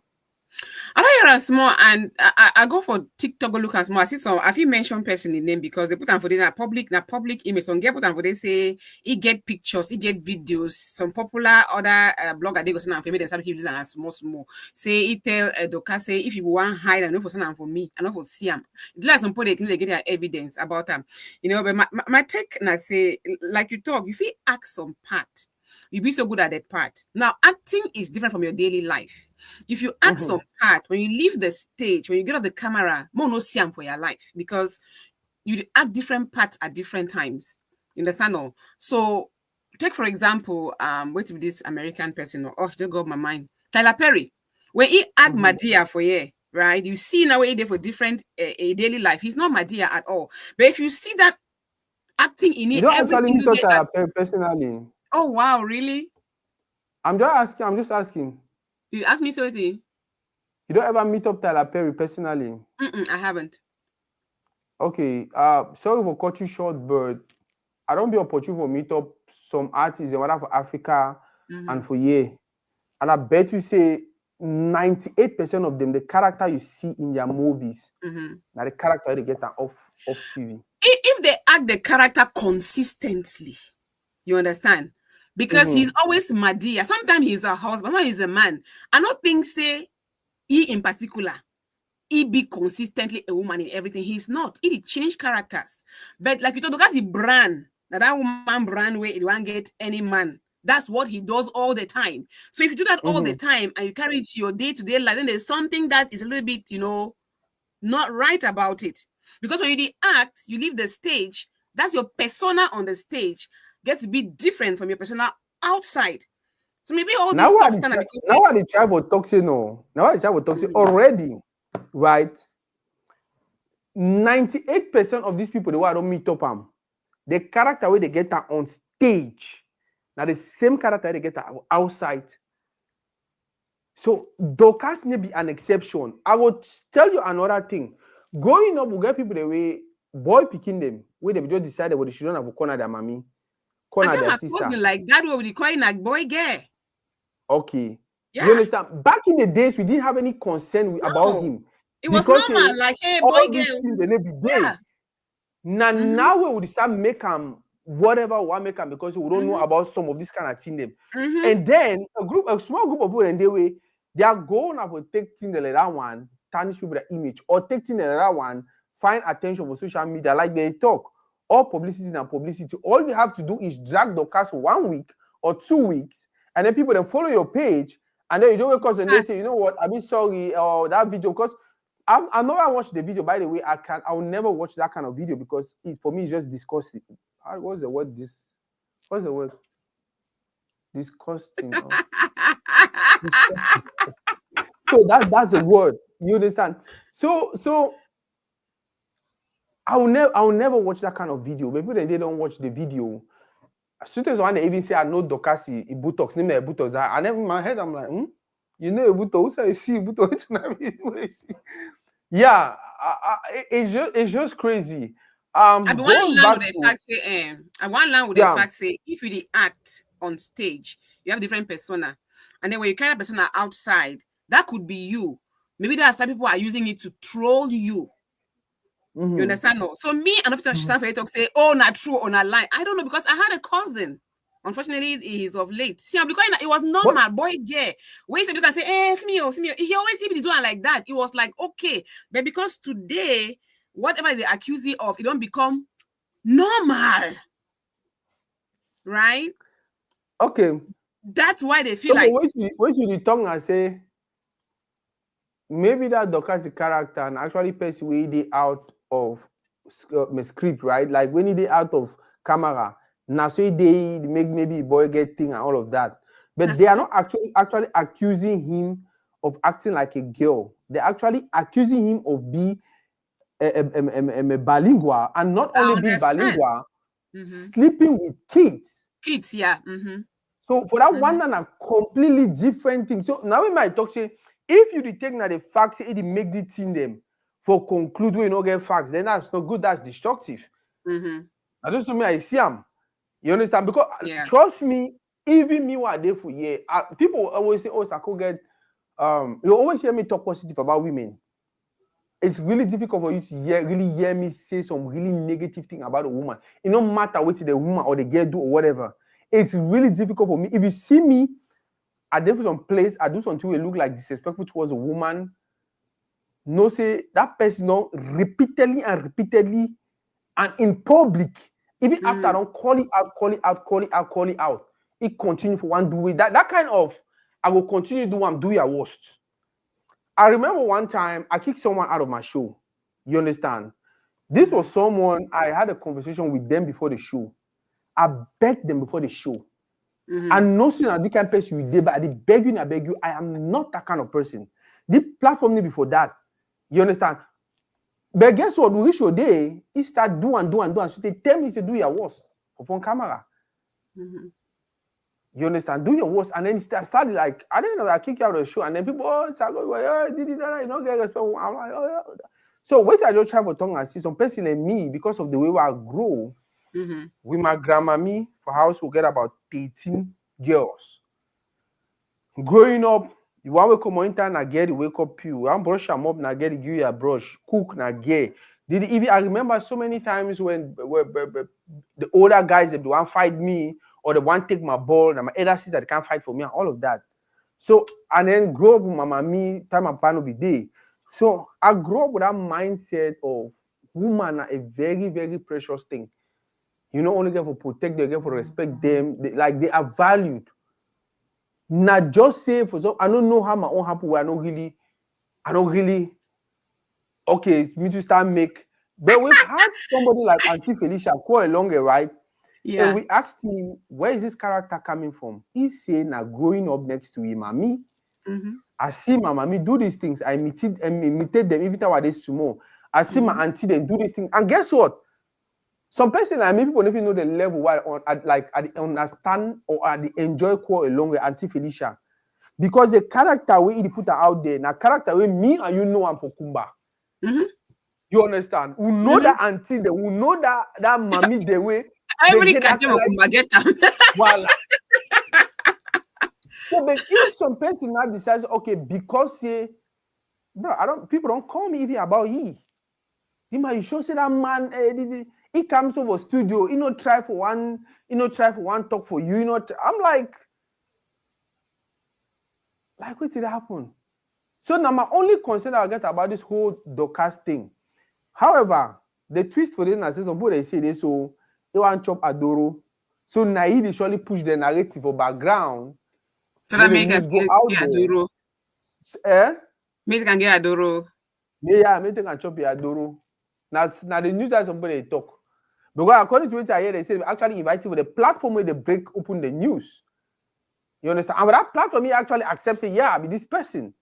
I don't hear a small, and I go for TikTok go look at small. I see some. I feel mention person in name because they put them for the public image. Some get put them for they say he get pictures, he get videos. Some popular other blogger they go send them for me. They start giving them small. Say he tell Doka say if you want hide and no for send them for me, and not for see them. It's like some people they get their evidence about them. You know, but my take and I say like you talk, you feel act some part. You be so good at that part. Now, acting is different from your daily life. If you act some part, when you leave the stage, when you get off the camera, more no see for your life because you act different parts at different times. You understand? All? So, take for example, wait with this American person. Oh, just got my mind. Tyler Perry. When he act Madea for you, right? You see now he did for different a daily life. He's not Madea at all. But if you see that acting in You it don't every actually meet single day, Tyler Perry personally. oh wow, really? I'm just asking. You asked me something. You don't ever meet up Tyler Perry personally. I haven't. Okay. Sorry for cutting short, but I don't be opportunity for meet up some artists in order for Africa and for year. And I bet you say 98% of them, the character you see in their movies, now the character they get off TV. If they act the character consistently, you understand? Because he's always Madia. Sometimes he's a husband, sometimes he's a man. I don't think say he in particular, he be consistently a woman in everything. He's not. He change characters. But like you told, because he brand, that woman brand where he won't get any man. That's what he does all the time. So if you do that all the time and you carry it to your day-to-day life, then there's something that is a little bit, not right about it. Because when you act, you leave the stage, that's your persona on the stage gets to be different from your persona outside. So maybe all this stuff stand up because now what the child for toxic no. Now what the child for toxic already, right? 98% of these people the don't meet up the character where they get on stage. Now the same character they get outside. So Dorcas may be an exception. I would tell you another thing. growing up, we get people the way boy picking them, where they just decided what they shouldn't have a corner their mommy, I corner get their my sister. cousin like that way with the coin like boy girl. Okay. You Yeah. understand? Back in the days, we didn't have any concern about No. him It was because normal, like, hey, boy all these girl. things they never be there. Yeah. Now we would start make them whatever we want make them because we don't know about some of this kind of thing them. And then a small group of people in the way they are going to take things like that one, tarnish people the image, or take things like that one, find attention for social media, like they talk. All publicity and publicity. All you have to do is drag the cast for 1 week or 2 weeks, and then people then follow your page, and then you don't wake up and they say, you know what, I'm sorry, or that video, because I know I watched the video. By the way, I will never watch that kind of video because for me it's just disgusting. What's the word? What's the word? Disgusting. Disgusting. So that's the word. You understand? So I will never watch that kind of video. Maybe they don't watch the video. Students want to even say I know Dokasi Ibutox, name Ibutox. I never in my head I'm like, you know Ibutox? Who say you see Ibutox? Yeah, it's just crazy. I be one Going land back with the to fact say, I one land with the fact say, if you the act on stage, you have different persona, and then when you carry a persona outside, that could be you. Maybe there are some people are using it to troll you. You understand? No. So me and often she for talk say, oh, not true or not lie. I don't know because I had a cousin. Unfortunately, he's of late. See, I'm because it was normal, boy, yeah. When you can say, it's me. He always see me doing like that. It was like, okay. But because today, whatever they accuse you of, it don't become normal. Right? Okay. That's why they feel like... Wait till the tongue and say, maybe that Dokasi character and actually persuade it out of my script, right? Like when he did out of camera, now so they make maybe boy get thing and all of that. But they are not actually accusing him of acting like a girl. They're actually accusing him of being a bilingual, and not only being bilingual, sleeping with kids. Kids, yeah. So for that one and a completely different thing. So now we might talk say, if you take now the facts, it make the thing them for conclude we not get facts, then that's not good. That's destructive. I just to me I see them. You understand? Because trust me, even me what they for year, people always say, oh, Sako get you always hear me talk positive about women. It's really difficult for you to hear me say some really negative thing about a woman. It no matter what the woman or the girl do or whatever. It's really difficult for me. If you see me at some place, I do something will look like disrespectful towards a woman. No, say that person no repeatedly and in public. Even after I don't call it out. It continue for one do way. That kind of I will continue do I'm do your worst. I remember one time I kicked someone out of my show. You understand? This was someone I had a conversation with them before the show. I begged them before the show. And no sooner the kind of person you did, but I beg you, I am not that kind of person. The platform before that. You understand? But guess what? We reach your day, he start do. So they tell me to do your worst on camera. You understand? Do your worst, and then started like, I didn't know, I kick you out of the show, and then people, did you don't get respect. I'm like, oh yeah. So wait till I just try for tongue and see some person like me, because of the way I grow, with my grandma me for house we get about 13 girls. Growing up, you want to come in time and get the wake up you. Want brush them up and get the give you a brush. Cook na get. I remember so many times when the older guys they want fight me, or they want take my ball, and my elder sister they can't fight for me, and all of that. So and then grow up with my mommy, time my pan will be there. So I grew up with that mindset of woman are a very, very precious thing. You not only get for protect them, get for respect them. They are valued. Not just say for so I don't know how my own happen where I don't really okay, me to start make. But we've had somebody like Auntie Felicia quite along a right. Yeah. And we asked him, where is this character coming from? He said, now growing up next to him, mommy. I see my mommy do these things. I imitate them every time I do sumo. I see my auntie they do these things. And guess what? Some person like me, people don't even know the level where at the understand or at the enjoy quite along with Auntie Felicia. Because the character we put her out there, now character we me and you know I'm for Kumba. You You understand? We know that auntie, they will know that mommy the way they Every get that katem like, get them. voila. So, but if some person now decides, okay, because say, bro, people don't call me even about he. You sure say that man, he comes over studio, try for one talk for you, I'm like, what did happen? So now my only concern I get about this whole Dorcas thing. However, the twist for this, I say some people they say this, so they want chop Adoro. So Naid they surely push the narrative for background. So Then that the make news go out Adoro. there. Make can get Adoro. Yeah, make can chop Adoro. Now the news that somebody talk. Because according to what I hear, they say they actually invited for the platform where they break open the news. You understand? And with that platform, he actually accepts it, yeah, I be this person.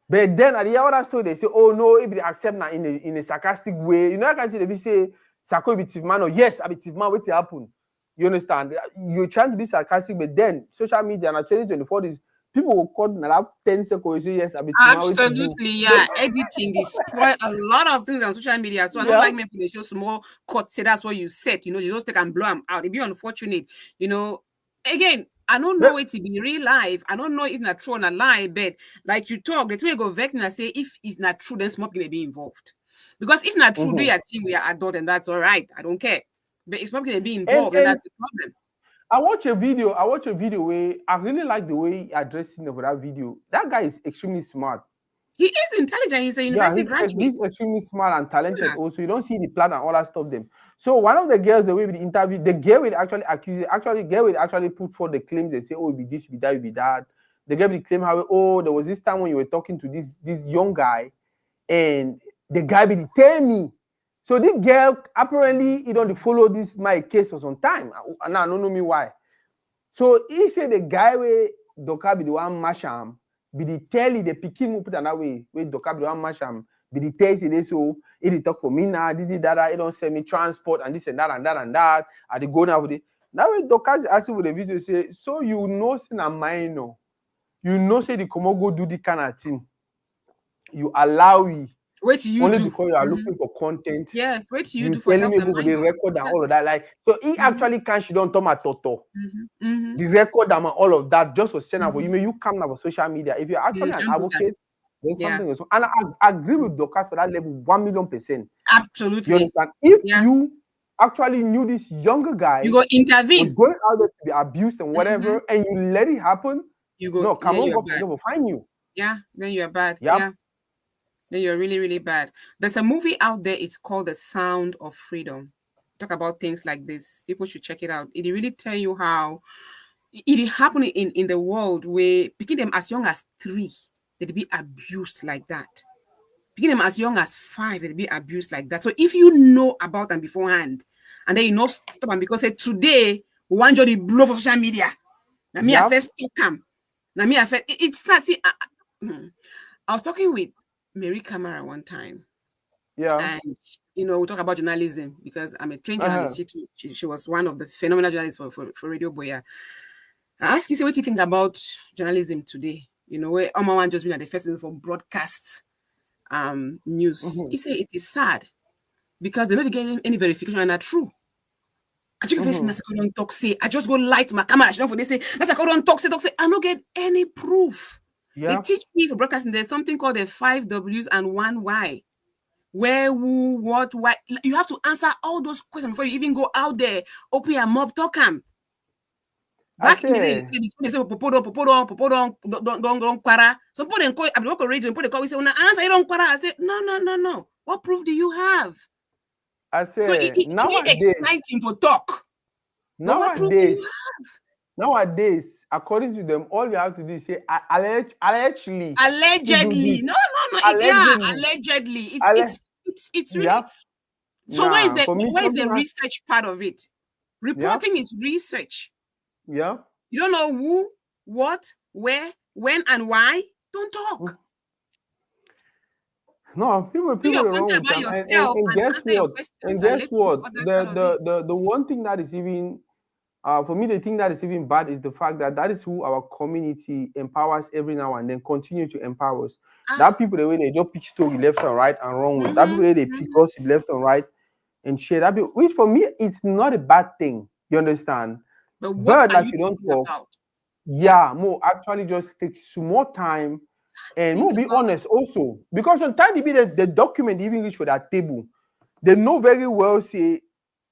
But then at the other story, they say, oh no, if they accept now in a sarcastic way, I can't see if they say Sako be thief man or yes, I be thief man, what will happen? You understand? You're trying to be sarcastic, but then social media now 2024 this people will cut now 10 seconds, say yes, I be thief man, what to do? Absolutely, yeah. Editing they spoil a lot of things on social media. So I don't like making they show small cut. Say that's what you said. You just take and blow them out. It'd be unfortunate. Again, I don't know it to be real life. I don't know if not true or not lie, but like you talk, the way you go vex and say if it's not true, then small people may be involved. Because if not true, do your thing, we are adult and that's all right. I don't care. But if small people may be involved, and that's the problem. I watch a video where I really like the way he addressed it over that video. That guy is extremely smart. He is intelligent. He's a university graduate. He's extremely smart and talented. Yeah. Also, you don't see the plan and all that stuff. Them. So one of the girls, the way with the interview, the girl will actually accuse. Girl will actually put forth the claims. They say, "Oh, it be this, be that, it be that." The girl will claim how, "Oh, there was this time when you were talking to this young guy, and the guy will tell me." So this girl apparently he don't follow this my case for some time, and I don't know me why. So he said the guy where Doka be the one mash him, be the tell the pikin move put another way where Doka be the one mash him, be the tell say this so he talk for me now, did that, he don't send me transport and this and that and that and that. I dey go now with it. Now when Doka asking for the video say, so you know say na mine no, you know say the Komo go do the kind of thing, you allow it. Wait you only do. Because you are looking for content. Yes, wait you do for help them. The record and all of that. Like so, he actually can't. She don't talk about Toto. The record and all of that just for send out for you. May you come now for social media if you're actually an advocate. There's something else. And I agree with Dorcas for that level 1,000,000%. Absolutely. You understand? If you actually knew this younger guy, you go intervene. Was going out there to be abused and whatever, and you let it happen. You go. No, come on, go will find you. Yeah, then you're bad. Yep. Yeah. Then you're really, really bad. There's a movie out there. It's called The Sound of Freedom. Talk about things like this. People should check it out. It really tell you how it is happening in the world where picking them as young as 3, they'd be abused like that. Picking them as young as 5, they'd be abused like that. So if you know about them beforehand, and then you know stop them because say today one jody blow for social media. Now me I first come. Now me I first it's see. I was talking with Mary Camara one time. Yeah. And we talk about journalism because I'm a trained journalist. She was one of the phenomenal journalists for Radio Boya. I asked you, what do you think about journalism today? Where Omawan just been at the festival for broadcast news. He said it is sad because they're not getting any verification and are true. I just don't talk say. I just go light my camera. She don't for they say that's I don't talk say. I don't get any proof. Yeah. They teach me for broadcasting. There's something called the 5 W's and 1 Y. Where, who, what, why. You have to answer all those questions before you even go out there, open your mob, talk them. Back in the day, they say, don't quara. Some people don't call, I local radio, and people call, we say, answer, you don't quara. I say, no. What proof do you have? I say, so it's exciting for talk. Nowadays, according to them, all you have to do is say allegedly. Allegedly. No. Allegedly. It's really. Yeah. So where is the research part of it? Reporting is research. Yeah. You don't know who, what, where, when, and why. Don't talk. No, people are wrong with them. And guess what? The one thing that is even For me, the thing that is even bad is the fact that that is who our community empowers every now and then, continue to empower us. Ah. That people, the way they just pick story left and right and wrong way. That people, Mm-hmm. they pick gossip left and right and share that, which for me, it's not a bad thing. You understand? But what But are like you you don't thinking talk, about? Yeah. yeah, more actually just takes more time and Think more be about honest also. Because on time the document even reach for that table, they know very well say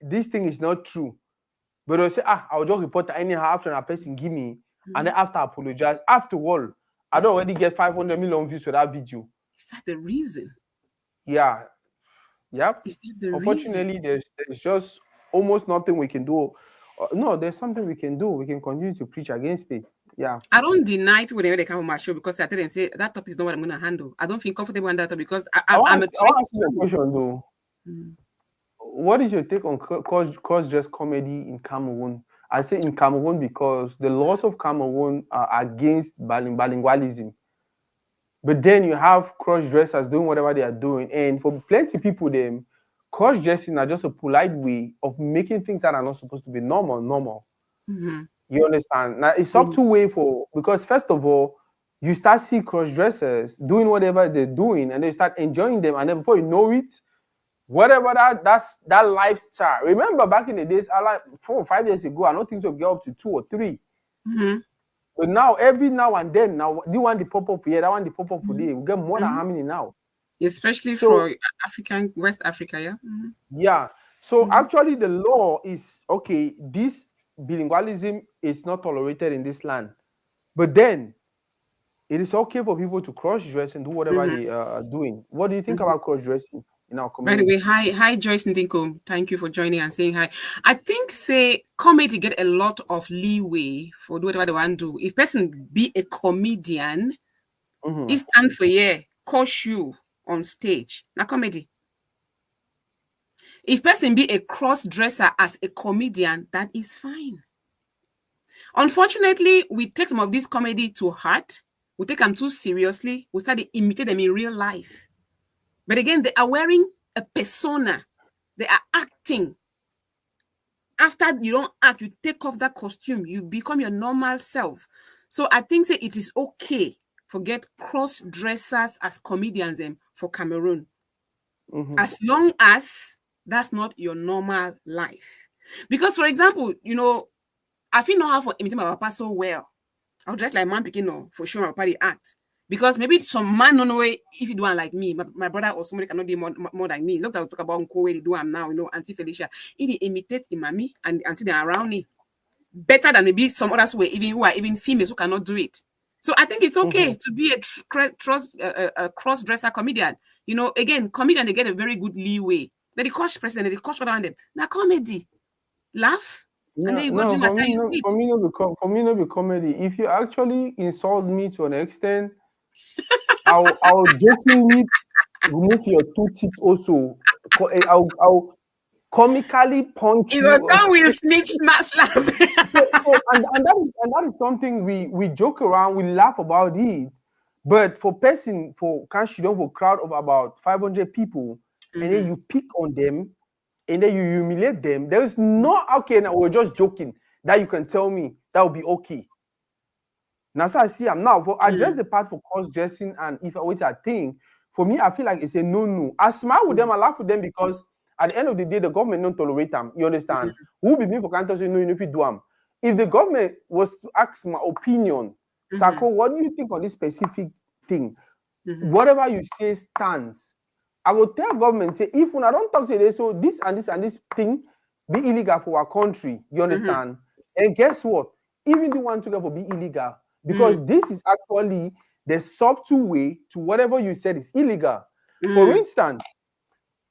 this thing is not true. But they'll say, I'll just report that anyhow after a person give me, it. and Mhm. then after I apologize. After all, I don't already get 500 million views for that video. Is that the reason? Yeah, yep. Is that the reason? Unfortunately, there's just almost nothing we can do. No, there's something we can do. We can continue to preach against it. Yeah. I don't deny people when they come on my show because I tell them say that topic is not what I'm gonna handle. I don't feel comfortable on that topic because I'm a I want trying to to ask you a do it. question though. Mm. What is your take on cross-dress comedy in Cameroon? I say in Cameroon because the laws of Cameroon are against bilingualism. But then you have cross-dressers doing whatever they are doing. And for plenty of people, them cross-dressing are just a polite way of making things that are not supposed to be normal. Mm-hmm. You understand? Now it's up Mm-hmm. to way for because first of all, you start see cross-dressers doing whatever they're doing and they start enjoying them. And then before you know it, whatever that's that lifestyle. Remember back in the days, I like 4 or 5 years ago, I don't think so get up to 2 or 3. Mm-hmm. But now every now and then, now do you want the pop-up here, that one the pop-up for Mm-hmm. there. We get more than Mm-hmm. how many now? Especially So for African West Africa, yeah. Mm-hmm. yeah. So Mm-hmm. actually the law is okay, this bilingualism is not tolerated in this land. But then it is okay for people to cross-dress and do whatever Mm-hmm. they are doing. What do you think Mm-hmm. about cross-dressing in our By the community? way, hi Joyce Ndinko. Thank you for joining and saying hi. I think say comedy get a lot of leeway for do whatever they want to do. If person be a comedian, Mm-hmm. he stand for yeah, coach you on stage. Now comedy. If person be a cross dresser as a comedian, that is fine. Unfortunately, we take some of this comedy to heart. We take them too seriously. We start to imitate them in real life. But again, they are wearing a persona. They are acting. After you don't act, you take off that costume. You become your normal self. So I think say it is okay forget cross dressers as comedians for Cameroon. Mm-hmm. As long as that's not your normal life. Because, for example, I feel know how for imitate my papa so well. I'll dress like man picking no for sure my papa dey act. Because maybe some man don't know if you do one like me, my brother or somebody cannot do more than me. Look, I'll talk about Uncle where they do am now, Auntie Felicia. If they imitate the mommy and auntie they are around me, better than maybe some others who are even females who cannot do it. So I think it's Mm-hmm. okay to be a cross dresser comedian. Again, comedian they get a very good leeway. They coach president, they coach around them. Now comedy, laugh, and No, then you go no, dream for at me, time you no, sleep. for me, no be for me, no be comedy. If you actually insult me to an extent, I'll jokingly remove your 2 teeth. Also, I'll comically punch You go you. come with sneak smart slap. And that is something we joke around, we laugh about it. But for cash you don't for crowd of about 500 people, and then Mm-hmm. you pick on them, and then you humiliate them. There is no okay. Now we're just joking that you can tell me that will be okay. Now, so I see I'm now for address the part for cross dressing and if I which I think for me, I feel like it's a no. I smile with them, I laugh with them because at the end of the day, the government don't tolerate them. You understand? Who be me for can't say no, you know if you do them. If the government was to ask my opinion, Mm-hmm. Sako, what do you think on this specific thing? Mm-hmm. Whatever you say stands. I will tell government say if when I don't talk to this, so this and this thing be illegal for our country. You Mm-hmm. understand? And guess what? Even the one together will be illegal Mm-hmm. because this is actually the subtle way to whatever you said is illegal. For Mm-hmm. instance,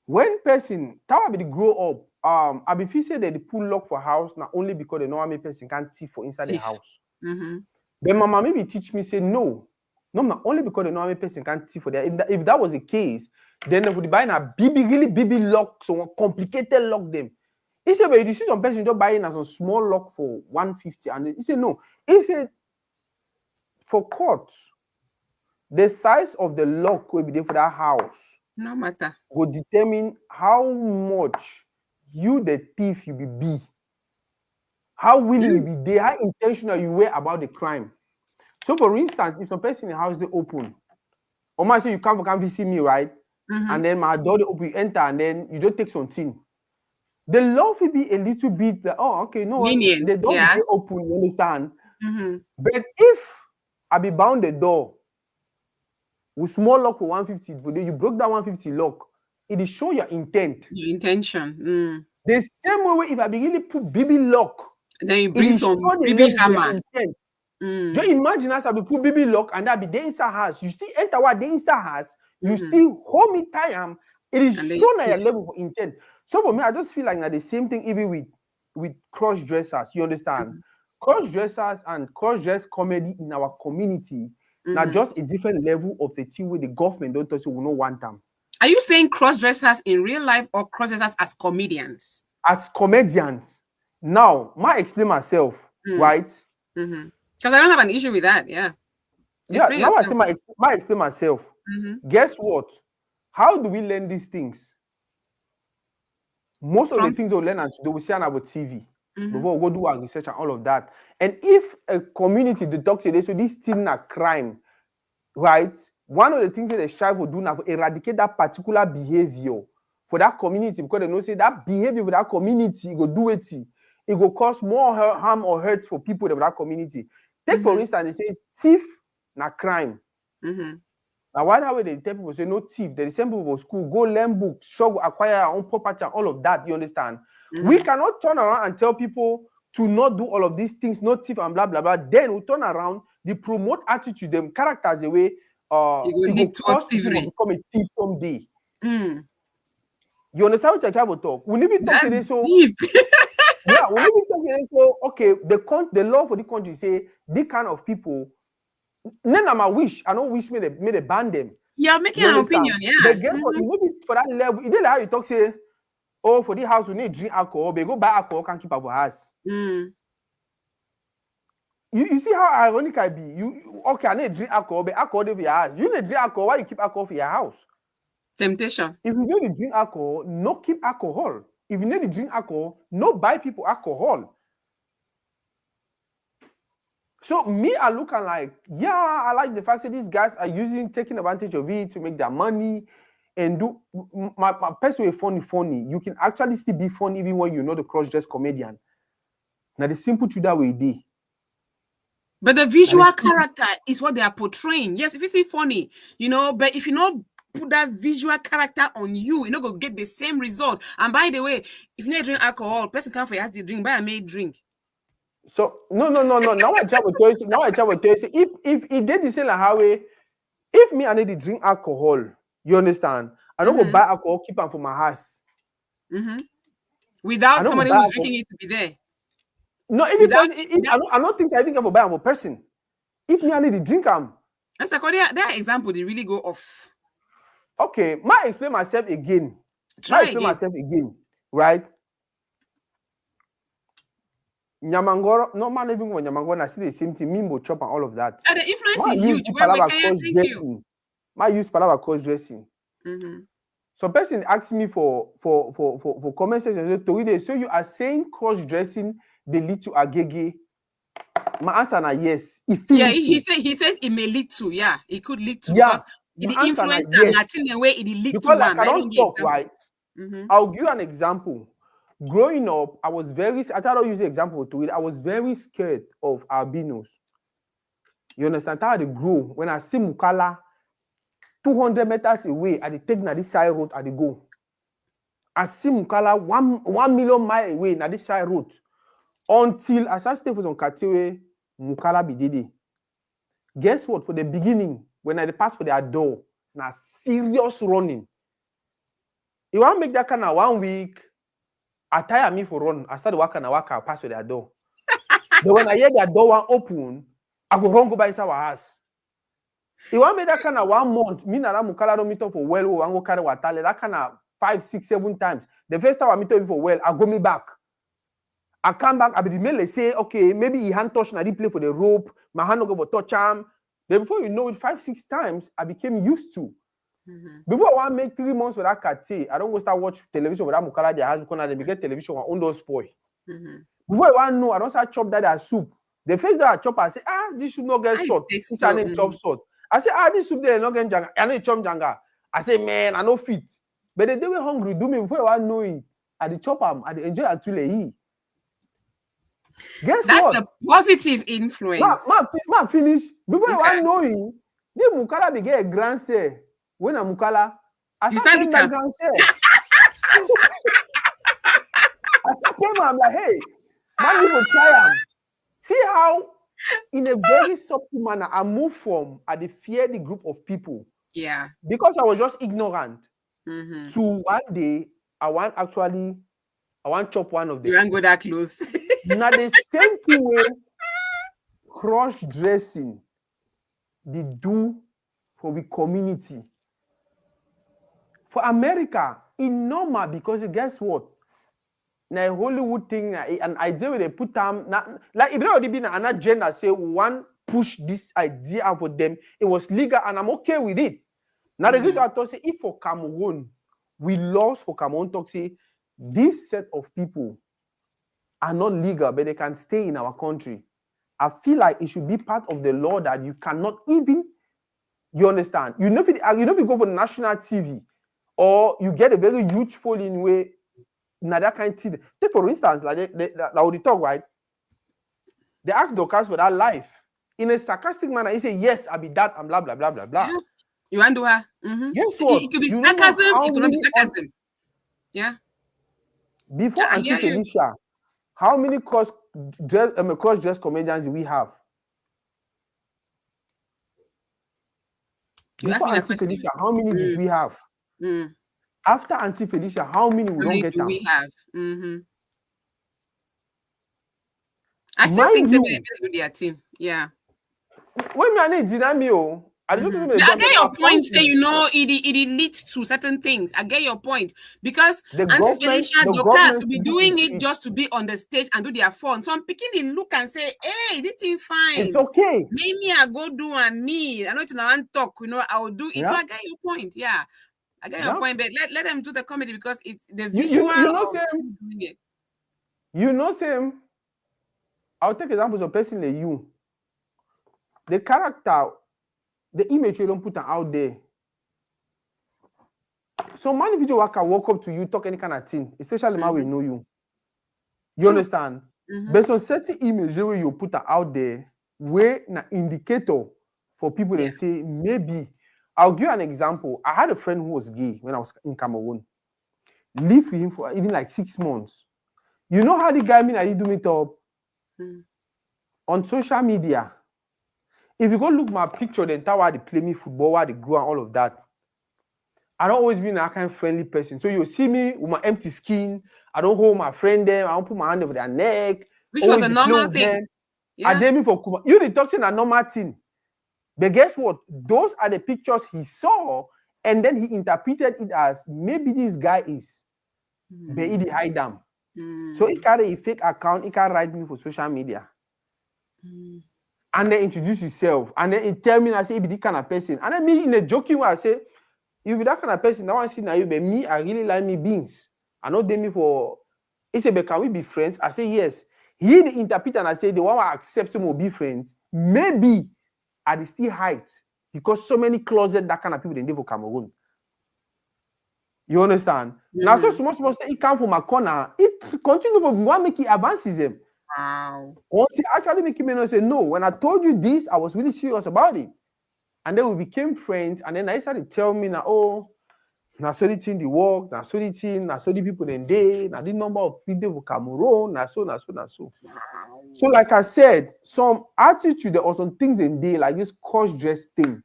when person that be grow up, I be feel say that they pull lock for house now only because the normal person can't thief for inside the Thief. house. Mm-hmm. Then my mama maybe teach me say no, not only because the normal person can't see for that. If that was the case, then they would buy a really BB lock, so complicated lock them. He said, but you see some person just buying as a small lock for 150, and he said no. He said for courts, the size of the lock will be there for that house No matter. will determine how much you the thief you be. How willing you be there, how intentional you were about the crime. So for instance, if some person in the house they open, or might say you come visit me, right? And then my door they open, you enter, and then you just take something. The law will be a little bit like, oh, okay, no what? Lenient, The door yeah. be open, you understand? But if I be bound the door with small lock for 150, for you broke that 150 lock, it is show your intent. Your intention. The same way if I be really put BB lock, And then you it bring is some show the BB level of your hammer. intent. Just imagine as I be put BB lock and that be the inside house. You still enter what the inside house, you still hold me time. It is And then shown at your level of intent. So for me, I just feel like the same thing even with cross dressers. You understand? Cross dressers and cross dress comedy in our community, now just a different level of the thing where the government don't touch, will not want them. Are you saying cross dressers in real life or cross dressers as comedians? As comedians. Now, I explain myself, right? Because I don't have an issue with that. Yeah. Explain Now yourself. I say my explain myself. Guess what? How do we learn these things? Most of the things we learn and do we see on our TV before we go do our research and all of that. And if a community talks today, so this thing a crime, right? One of the things that they strive to do now to eradicate that particular behavior for that community, because they know say that behavior for that community, it go do it. It will cause more harm or hurt for people of that community. Take for instance, they say thief na crime. Now, why that way they tell people say no thief? They send people to school, go learn books, struggle, acquire our own property, and all of that. You understand? We cannot turn around and tell people to not do all of these things, no thief and blah blah blah. Then we turn around, they promote attitude, them characters the way it will cause people to become a thief someday. You understand what I try to talk? We need to talk today, so deep. yeah, we need to talk today. So okay, the law for the country say this kind of people. None of my wish. I don't wish me they ban them. You're making an opinion, yeah. But guess what? You know for that level, it is like how you talk say, oh, for the house we need drink alcohol, but go buy alcohol can keep our house. You see how ironic I be. You okay? I need drink alcohol, but alcohol for your house. You need drink alcohol. Why you keep alcohol for your house? Temptation. If you need to drink alcohol, no keep alcohol. If you need to drink alcohol, no buy people alcohol. So me, I look and like, yeah, I like the fact that these guys are taking advantage of it to make their money and do my person way funny. You can actually still be funny even when you're not a cross-dress comedian. Now the simple truth that way they. But the visual character is what they are portraying. Yes, if it's funny, but if you not put that visual character on you, you're not gonna get the same result. And by the way, if you not drink alcohol, person can't forget to drink, buy a made drink. So no. Now I try to tell you. If it did the same like how if me I need to drink alcohol, you understand? I don't go buy alcohol, keep them for my house. Without somebody who's drinking it to be there. No, because I don't think I think I will buy them for person. If me I need to drink them. That's like that example, they really go off. Okay, might explain myself again. Right? Nyamangoro, no man even when Nyamangoro, I see the same thing, Mimbo chop and all of that. And the influence is huge. My use palava cross dressing. So person asked me for comment section. Toridey, so you are saying cross dressing they lead to agege? My answer is yes. He says it may lead to, it could lead to because it influence in a way it lead because to like I don't talk right. I'll give you an example. Growing up, I thought I'll use the example to it. I was very scared of albinos. You understand how they grow? When I see Mukala 200 meters away, I take na this side road, I go. I see Mukala 1 million miles away, na this side road. Until I start staying for some Katiwe, Mukala be did. Guess what? For the beginning, when I pass for their door, na serious running. You want to make that kind of 1 week, I tire me for run. I start walking, I pass with their door. But when I hear their door one open, I go run go by inside our house. If I make that kind of 1 month, me na Mukala don't meet up for well, I go carry water. That kind of 5, 6, 7 times. The first time I meet up for well, I go me back. I come back, I be the mail say, okay, maybe he hand touch, and I didn't play for the rope, my hand go for touch arm. Then before you know it, 5, 6 times, I became used to. Before I want to make 3 months with that Kate, I don't go start watch television with that Mukala their house because they get television on those spoil. Before you want to know, I don't start chop that soup. The first day I chop, I say, this should not get I salt. taste It's an so, chop salt. I say, this soup there not get janga. I need chop janga. I say, man, I no fit. But the day we hungry, do me before you want to know it. I the chop am, I the enjoy until they eat. Guess that's what? a positive influence. Ma finish. Before you Okay. want to know it, the mukala be get a grand say. When a mukala, I You start start paying my grand say. I start paying my, I'm like, hey, man, people try am. See how, in a very subtle manner, I move from I fear the group of people. Yeah. Because I was just ignorant. Mm-hmm. So one day, I want chop one of them. You won't go that close. Now the same thing way cross dressing they do for the community. For America, it's normal because guess what? Now Hollywood thing, an idea where they put them like if they already been another gender say one push this idea out for them, it was legal and I'm okay with it. Now the reason I thought say if for Cameroon, we lost for Cameroon talk say this set of people are not legal, but they can stay in our country. I feel like it should be part of the law that you cannot even, you understand? You know if you go for national TV or you get a very huge following way, now that kind of thing. Take for instance, like they talk, right? They ask Dorcas for that life. In a sarcastic manner, he say, yes, I'll be that, and blah, blah, blah, blah, blah. Yeah. You want to do her? Mm-hmm. Guess what? It could be sarcasm, it could not be sarcasm. Yeah. Before Auntie Felicia, how many cross-dress comedians do we have? Before Auntie Felicia, how many did we have? After Auntie Felicia, how many we don't get them? We have. Mm-hmm. I still think they do their team. Yeah. When me and deny me, I get your point. Say it leads to certain things. I get your point because Auntie Felicia Dorcas will be doing it just to be on the stage and do their fun. So I'm picking the look and say, hey, this thing fine. It's okay. Maybe I go do and me. I know it's not talk. I will do it. Yeah. So I get your point. Yeah, I get your point. But let them do the comedy because it's the visual. You know same. I'll take examples of person like you. The character. The image you don't put out there. So many video can walk up to you, talk any kind of thing, especially now we know you. You understand? But some certain image where you put out there, where an indicator for people to say, maybe. I'll give you an example. I had a friend who was gay when I was in Cameroon. Lived with him for even like 6 months. You know how the guy mean I did do meet up? On social media. If you go look my picture, the entire while they play me football, while they grow and all of that, I don't always be that kind of friendly person. So you see me with my empty skin. I don't hold my friend there. I don't put my hand over their neck. Which was a normal thing. I dare me for Kuma. You the talking a normal thing. But guess what? Those are the pictures he saw, and then he interpreted it as maybe this guy is. But he hide them. So he carry a fake account. He can write me for social media. And then introduce yourself. And then he tell me, I say, he be this kind of person. And then me in a joking way, I say, you be that kind of person. Now I see now you, but me, I really like me beans. I know they me for. He said, but can we be friends? I say, yes. He the interpret and I say, the one who accepts him will be friends. Maybe at the still height. Because so many closet that kind of people in for Cameroon. You understand? Now, so small, it come from a corner. It continue from one make it advances him. Wow. Until actually make him say, no, when I told you this, I was really serious about it. And then we became friends. And then I started telling me, now, oh, now so the thing the work, now so the thing, now so the people in day, now the number of people for Cameroon, now so. Wow. So, like I said, some attitude, there are some things in day, like this cross-dress thing,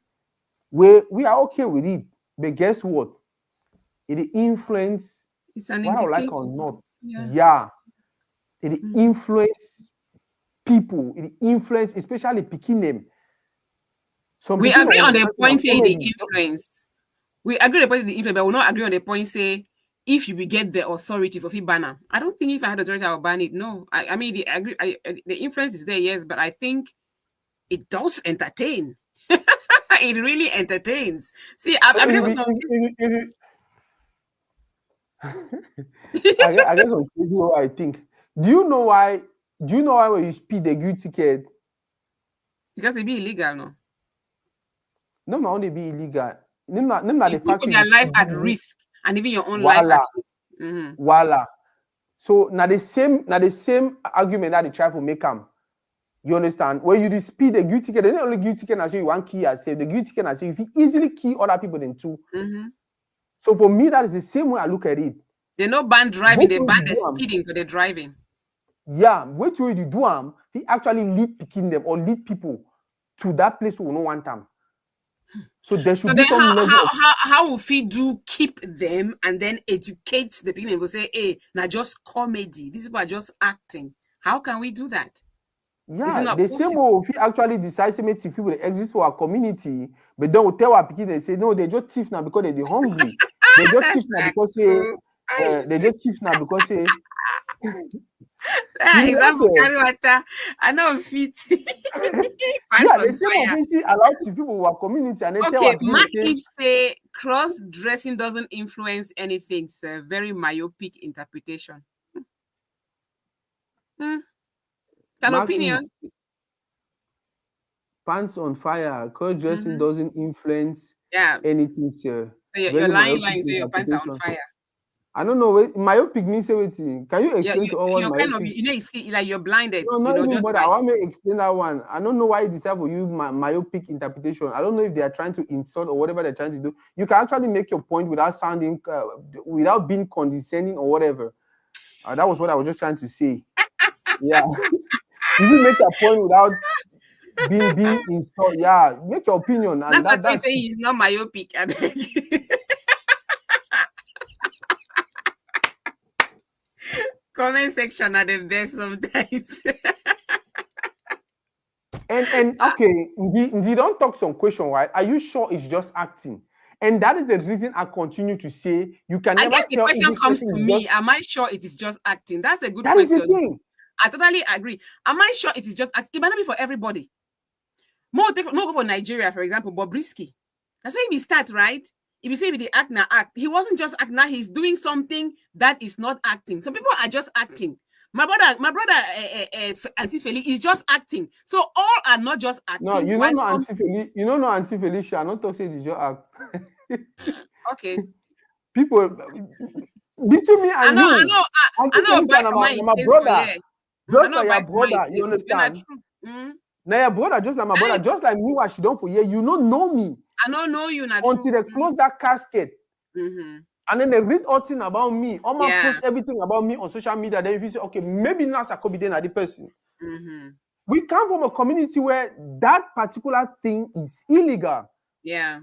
where we are okay with it. But guess what? It influence whether I like or not. Yeah. It influence people. It influence, especially picking them. We agree on the point say the influence. We agree on the point the influence, but we will not agree on the point say if you will get the authority for banner. I don't think if I had authority, I would ban it. No, I mean the influence is there, yes, but I think it does entertain. It really entertains. See, I've never saw. I guess on crazy what I think. Do you know why Do you know why when you speed they give you ticket? Because it be illegal, no. No, not only be illegal. Not the You put fact you their life at speed risk and even your own life voila, at risk. Mm-hmm. voila. So now the same argument that they try to make them. You understand? When you speed the give ticket, they don't only give ticket and say you want key and say the give ticket and say if you easily key other people than two. Mm-hmm. So for me, that is the same way I look at it. They no ban driving, Wait they till ban you the do 'em. speeding for the driving. Yeah, wait till you do them. He actually lead picking them or lead people to that place who will not want them. So there should So be then some level of how will we do keep them and then educate the people and will say, hey, now just comedy. These people are just acting. How can we do that? Is it yeah, not the same possible? way if you actually decide to make people that exist for our community, but then we tell our people they say no, they just thief now because they're hungry. They just thief now because they just thief now because That you know example fair. carry water. I know fit. Pants Yeah, the on same fire. offense allowed to people who are community and they tell Okay, our people Mark they say Eve say cross-dressing doesn't influence anything, sir. Very myopic interpretation. Hmm. It's an Mark opinion. Eves, pants on fire, cross dressing Mm-hmm. doesn't influence Yeah. anything, sir. So your Very lying myopic line, so your pants are on interpretation. fire. I don't know. Myopic means everything. Can you Yeah, explain to all what you're kind of, myopic? you see, like you're blinded, No, not even just bother. by. I want me to explain that one. I don't know why you decide for you myopic interpretation. I don't know if they are trying to insult or whatever they're trying to do. You can actually make your point without sounding, without being condescending or whatever. That was what I was just trying to say. Yeah, you will make your point without being installed. Yeah, make your opinion, and That's like when you that's say it. he's not myopic. I beg. Comment section are the best sometimes. And okay, they don't talk some question, right? Are you sure it's just acting? And that is the reason I continue to say you can I never guess the tell if question this comes person to is just. me, am I sure it is just acting? That's a good That is the question. thing. I totally agree. Am I sure it is just acting? It might not be for everybody. More go for Nigeria, for example, Bobrisky. That's how he start, right? If you say with the act now act, he wasn't just acting now, he's doing something that is not acting. Some people are just acting. My brother, Auntie Feli is just acting. So all are not just acting. No, you Why don't know some? You don't know Auntie Felicia. I'm not talking it's your act. Okay. People between me I and know, I you, know, I Auntie know. Felicia, Vice na Mama my is for brother. yeah. I Just know like your Vice Mama brother, you is for yeah, understand? true. Mm. Now your brother, just like my brother, just like me, what she done for you, you don't know me I don't know you, not until true. they close that casket. Mm-hmm. And then they read all things about me. Oma Yeah. post everything about me on social media. Then if you say, okay, maybe now I could be there the person. Mm-hmm. We come from a community where that particular thing is illegal. Yeah.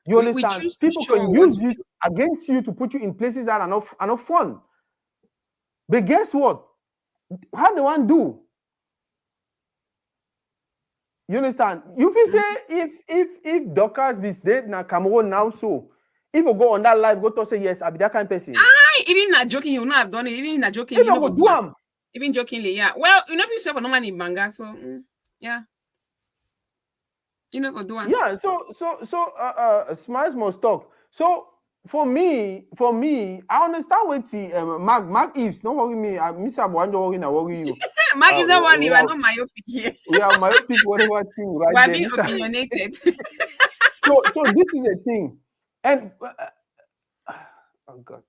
You We understand? choose to People show can we want use to you show. against you to put you in places that are not fun. But guess what? How do one do? You understand? You feel say if Dockers be dead now Cameroon now so if you go on that live go to say yes I be that kind of person. Even not joking, you would not have done it. Even not joking, If you I know go go do do it. them, Even jokingly, yeah. Well, you know if you serve for no man in manga, so yeah. You know go do it. yeah. So smiles must talk. So for me, I understand what the Mark Eves. Don't worry me. Miss Abuanjo worry now worry you. Mark is not worry, we're not myopic here. We have my pick whatever thing right We're there. being opinionated. So this is a thing, and oh God.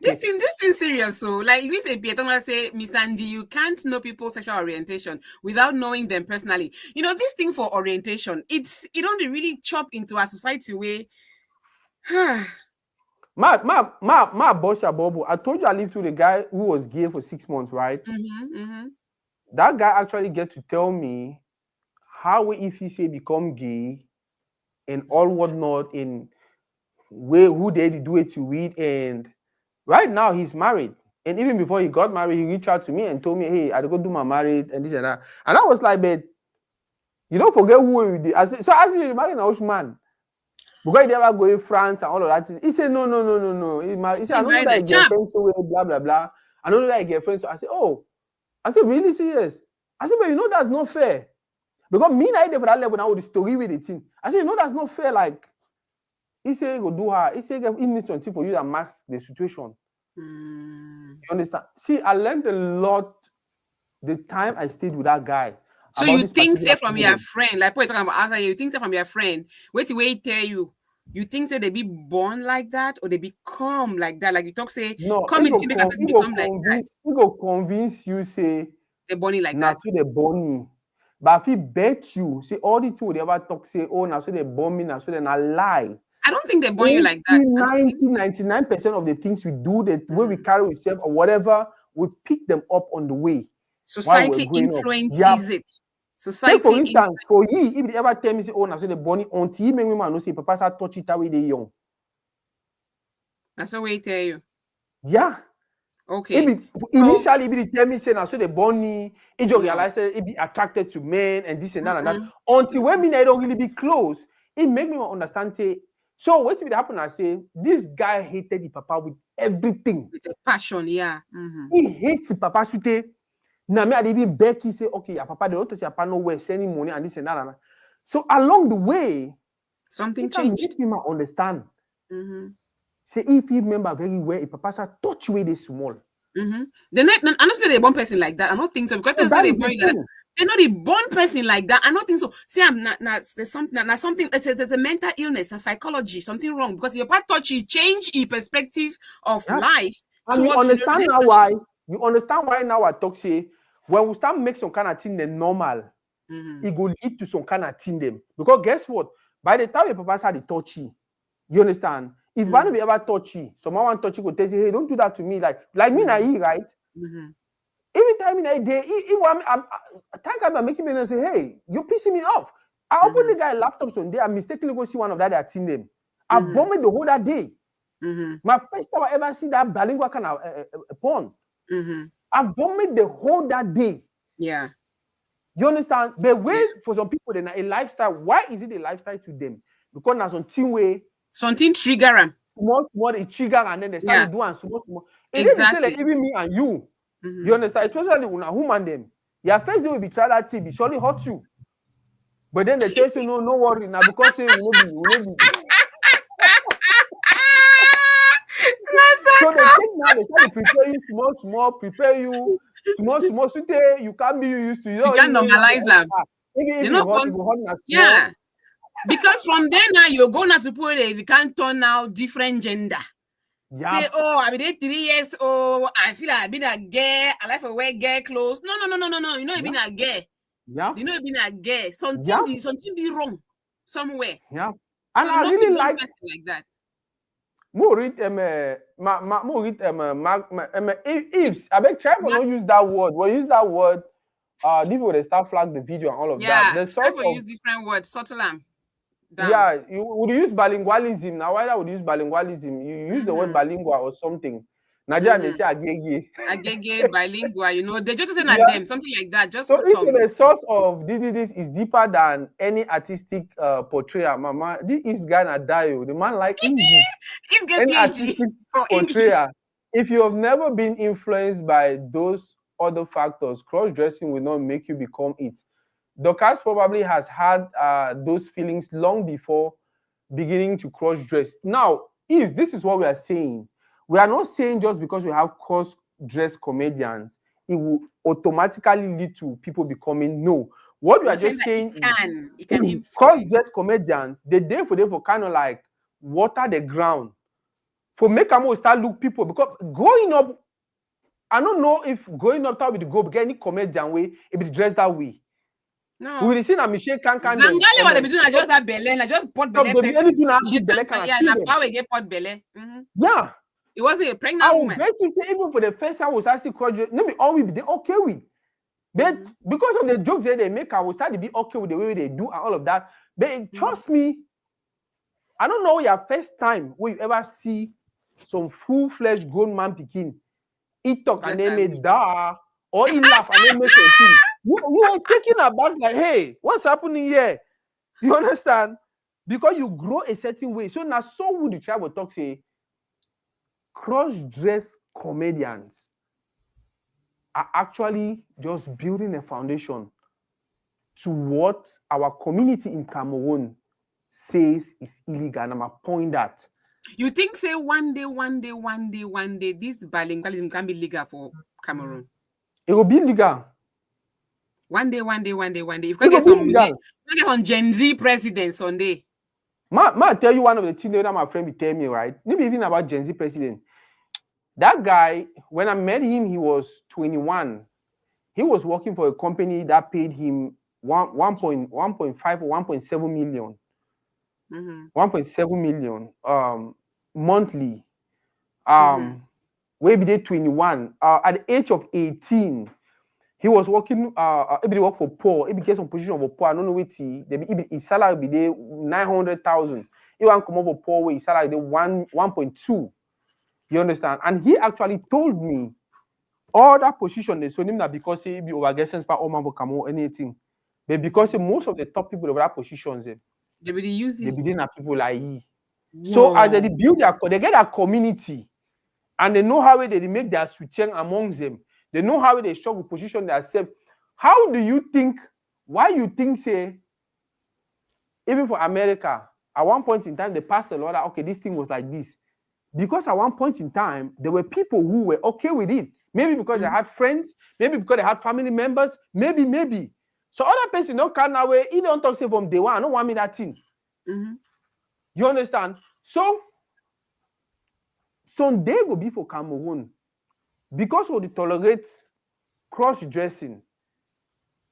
This thing serious. So, like we say, Pietona say, Mr. Andy, you can't know people's sexual orientation without knowing them personally. You know, this thing for orientation, it don't really chop into our society way. My boss Bobo. I told you I lived with a guy who was gay for 6 months, right? That guy actually get to tell me how if he say become gay and all whatnot in where who they do it to with, and right now he's married. And even before he got married, he reached out to me and told me, hey, I go do my married and this and that. And I was like, but you don't forget who you did. I said, so I said, imagine a man. Because he never go in France and all of that. He said, no. He said, I don't know that he girlfriend so well, blah, blah, blah. I don't know that he girlfriend. So I said, oh. I said, really serious? I said, but you know that's not fair. Because me not there for that level now with the story with the thing. I said, you know that's not fair. Like, he said, go do her. He said, he needs something for you that mask the situation. You understand? See, I learned a lot the time I stayed with that guy. So about you this think, say, particular from your problem. friend, like we're talking about outside, you think, say, from your friend, wait till wait tell you think, say, they be born like that or they become like that? Like you talk, say, No, come in, make a person become like that. he go convince you say They're born like na that. so they born me. But if he bet you, say all the two they ever talk say, oh, na so they born me, na so they na lie. I don't think they born you like that. 99% of the things we do, the way we Mm. carry ourselves or whatever, we pick them up on the way while we're Society growing up. Yeah. influences it. Take for Society instance, for you, if they ever tell me say, oh, na so they born it, until you make me man know say papa start touch it away they young. that's the way tell you. Yeah. Okay. Initially, if they tell me say na so they born me, it just No. realize say it be attracted to men and this and that and that. Until when me I don't really be close, it make me understand say. So what if it happen? I say this guy hated the papa with everything. With a passion, yeah. He hates the papa sute. Now me I dey even beg he say okay, your papa they don't say your papa no way sending money and this and that and that. So along the way, something it can changed. make me understand. Say if he remember very well, if papa say touch way they small. I'm not saying they born person like that. I don't think so because they say they born like they're not a born person like that. I don't think so. See, I'm not. There's something. There's a mental illness, a psychology, something wrong because your part touch, you change your perspective of life. And you understand now why? You understand why now I talk say when we start make some kind of thing then normal, it will lead to some kind of thing them. Because guess what? By the time your papa start the touchy, you understand? If one be ever touchy, someone want touchy go tell you, hey, don't do that to me. Like me na he, right? Every time in a day, thank God I'm making me say, hey, you're pissing me off. I open the guy laptops on there, I mistakenly go see one of that I seen them. I vomit the whole that day. My first time I ever see that bilingual kind of porn. I vomit the whole that day. Yeah. You understand? The way for some people, they're a lifestyle. Why is it a lifestyle to them? Because there's something way. Something trigger them. Small, they trigger and then they start to do and small. It exactly. Is the same like even me and you. You understand? Especially when a woman them. Your first day will be try that thing, it surely hurt you. But then they tell you, no worry now because say we will be. So they take now, they start to prepare you small, prepare you small, so you can't be used to. You can't normalize them. Maybe if you hot small. Yeah. Because from there now you're going to put it, you can't turn now different gender. Yep. Say, oh, I been 3 years old, I feel like I've been a gay, I like to wear gay clothes. No. You know you've been a gay. Yeah. You know you've been a gay. Something be wrong somewhere. Yeah. And so I really like that. More read ifs. I beg try to use that word. We'll use that word. This will they start flag the video and all of that. The sort of use different words, subtle. Yeah, you would use bilingualism. Now, why would you use bilingualism? You use the word bilingual or something. Nigeria, they say agege, bilingual, you know, they just say them, something like that. Just so if the source of this is deeper than any artistic portrayal, mama, this guy na die. The man like English. Any artistic portrayal. If you have never been influenced by those other factors, cross-dressing will not make you become it. Dorcas probably has had those feelings long before beginning to cross-dress. Now, if this is what we are saying, we are not saying just because we have cross-dress comedians, it will automatically lead to people becoming no. What we are just saying is cross-dress comedians, they day for kind of like water the ground. For make them start look people because growing up, I don't know if growing up that with the go get any comedian way, it be dressed that way. No. We will see na Michelle can. Zangale what they be doing, I just have belly, I just pot belly. Anything I have belly can. Yeah, na power get pot belly. Yeah. It wasn't a pregnant woman. I would bet you say even for the first time we start see cross-dress, maybe all we be okay with. But because of the jokes that they make, I will start to be okay with the way they do and all of that. But trust me, I don't know your first time where you ever see some full-fledged grown man picking. He talk and they made da or he laugh and they make something. You are thinking about like, hey, what's happening here? You understand? Because you grow a certain way. So now so would the child will talk say cross-dress comedians are actually just building a foundation to what our community in Cameroon says is illegal. And I'm a point that. You think say one day, this bilingualism can be legal for Cameroon? It will be legal. One day. If you He can go be legal. get some Gen Z president Sunday. Ma tell you one of the things that my friend will tell me, right? Maybe even about Gen Z president. That guy, when I met him, he was 21. He was working for a company that paid him 1.5 or 1.7 million. 1.7 million monthly. Where be they 21? At the age of 18, he was working. He work for poor. He became some position of a poor. I don't know which his salary be there 900,000. He want come over poor way. His salary there 1.2. You understand? And he actually told me all that position they so him that because he be overguessing by all man for come or anything, but because most of the top people of that positions they be using. They be there people like he. So as they build they get a community, and they know how they make their switching amongst them. They know how they struggle position themselves. How do you think? Why you think say? Even for America, at one point in time, they passed a law that okay, this thing was like this, because at one point in time there were people who were okay with it. Maybe because they had friends, maybe because they had family members, maybe. So other person don't come away. He don't talk say from day one. I don't want me that thing. You understand? So Sunday will be for Cameroon because we tolerate cross-dressing.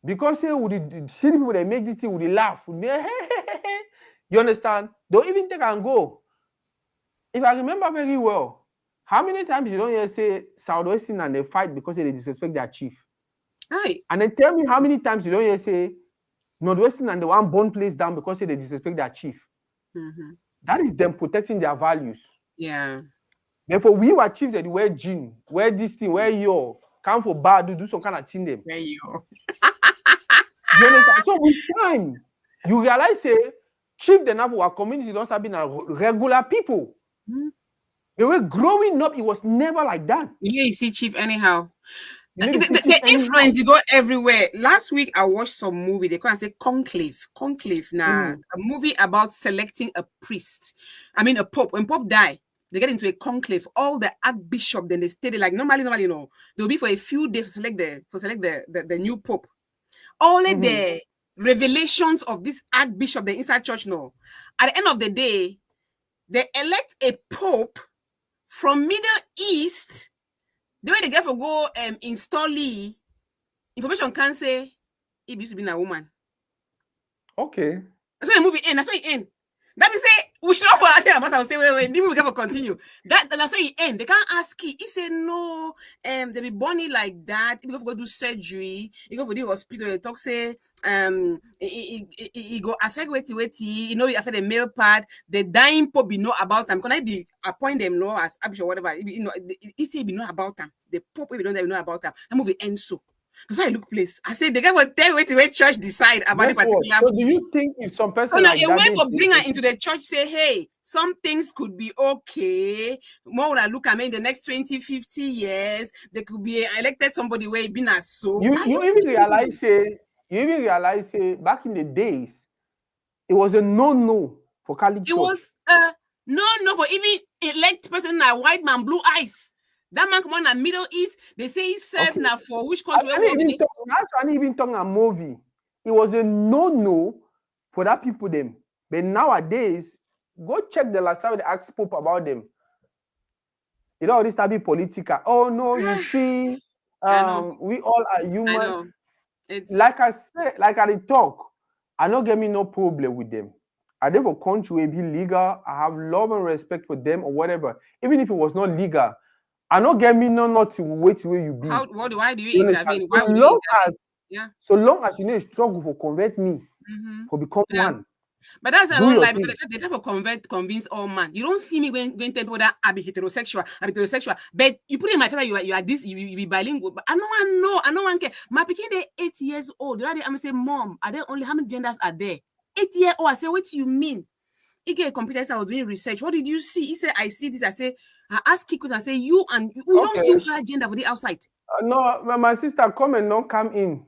Because they would see people that make this thing would laugh. You understand? Don't even take and go. If I remember very well, how many times you don't hear say Southwestern and they fight because they disrespect their chief? Right. And then tell me how many times you don't hear say Northwestern and the one born place down because they disrespect their chief. That is them protecting their values. Yeah. Therefore, we were chiefs that wear jean, wear this thing, wear your come for bar, do some kind of thing them. Wear your. You understand? So with time, you realize say chief the of our community don't start being regular people. They were growing up, it was never like that. You see chief anyhow. The influence you go everywhere. Last week I watched some movie. They call it say Conclave. Now a movie about selecting a priest. I mean a pope. When pope die, they get into a conclave. All the archbishop, then they stay there. Like normally, you know, they'll be for a few days to select the new pope. Only the revelations of this archbishop, the inside church know. At the end of the day, they elect a pope from Middle East. The way they get for go install information can say he used to be a woman. Okay. That's why the movie end. That's why it end. That means say we should not say I must say wait. The movie can continue. That's why it end. They can't ask he. He said no. They be born like that. He go do surgery. He go for the hospital. They talk say he go affect wait. You know, affect the male part. The dying pope be know about them. Can I be appoint them no as Abishop or whatever? You know, he say be know about them. The pope we don't know about them. The movie ends so. That's why I look place. I said they get what tell wait church decide about the particular. So do you think if some person like a that way for bring her into the church say, hey, some things could be okay. More when I look at me in the next 20, 50 years, there could be elected somebody where it been as so. You even realize say back in the days, it was a no for Catholic church. It was no for even elect person na white man blue eyes. That man come on a Middle East. They say he served now for which country? I even talk a movie. It was a no for that people them. But nowadays, go check the last time they asked Pope about them. You know, this type of political. Oh no, you see, we all are human. I know. It's like I said, like I talk, I don't get me no problem with them. I live a country where be legal. I have love and respect for them or whatever. Even if it was not legal, I don't get me not to wait where you be. Why do you intervene? So long as you know struggle for convert me for become one. But that's a lot like they try to convince all man. You don't see me going to tell people that I be heterosexual. But you put in my face that you are this, you be bilingual. But I know one care. My picking they 8 years old. The other day I'm say, Mom, are there only how many genders are there? 8-year-old. I say, what do you mean? He get a computer. I was doing research. What did you see? He said, I see this. I say, I ask Kiko and say, we don't see her gender for the outside. No, my sister come and don't come in.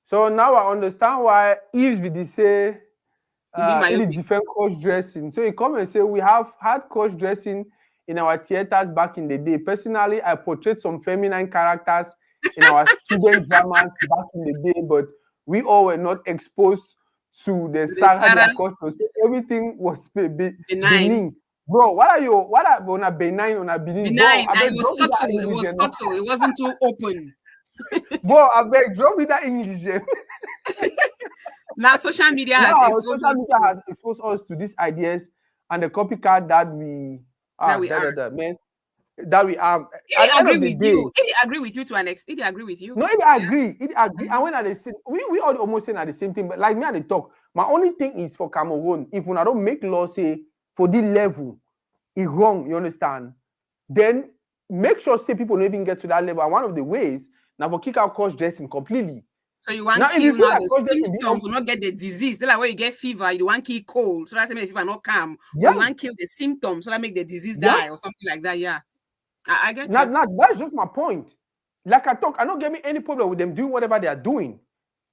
So now I understand why Eves be the say it is different cross dressing. So he come and say we have had cross dressing in our theaters back in the day. Personally, I portrayed some feminine characters in our student dramas back in the day, but we all were not exposed to the The Sarah Sarah their culture. So everything was benign. benign. Bro, what are on a benign on a benign? Bro, Benign. I And beg it was drop me that subtle. It English, was you know. subtle. It wasn't too open. Bro, I beg drop me that English. You know? Now social media has Now exposed social us media to has exposed us to these ideas and the copycat that we that we are. man that we are If at the they end agree of the with day. you, if they agree with you to an extent, if they agree with you. No, it agree. It agree. And when they say we all almost saying at the same thing, but like me at the talk, my only thing is for Cameroon, if when I don't make law say for this level, it's wrong, you understand? Then make sure say people don't even get to that level. And one of the ways now for kick out cross dressing completely. So you want Now, if you kill feel now like the cross dressing, symptoms will not get the disease. They're like when you get fever, you want kill cold. So that's mean the fever not calm. Or yeah, you want kill the symptoms so that make the disease yeah. die or something like that. Yeah. I get Now, you. that's just my point. Like I talk, I don't get me any problem with them doing whatever they are doing.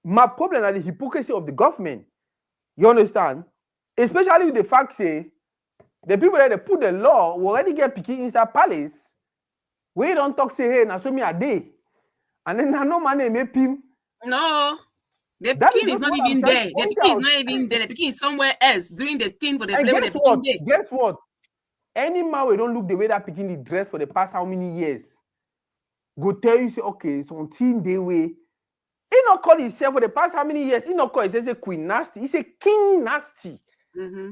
My problem is the hypocrisy of the government. You understand? Especially with the fact say the people that they put the law will already get picking inside palace. We don't talk say hey, now show me a day. And then I know my name him. No. The That is Peking is just not what I'm even trying there. to The point Peking is out. not even there. The Peking is somewhere else doing the thing for the And play with the guess what? Peking there. Guess what? Any man we don't look the way that picking the dress for the past how many years go tell you say okay, it's on teen day way. He not call himself for the past how many years? He not call himself a queen nasty. He's a king nasty. Mm-hmm.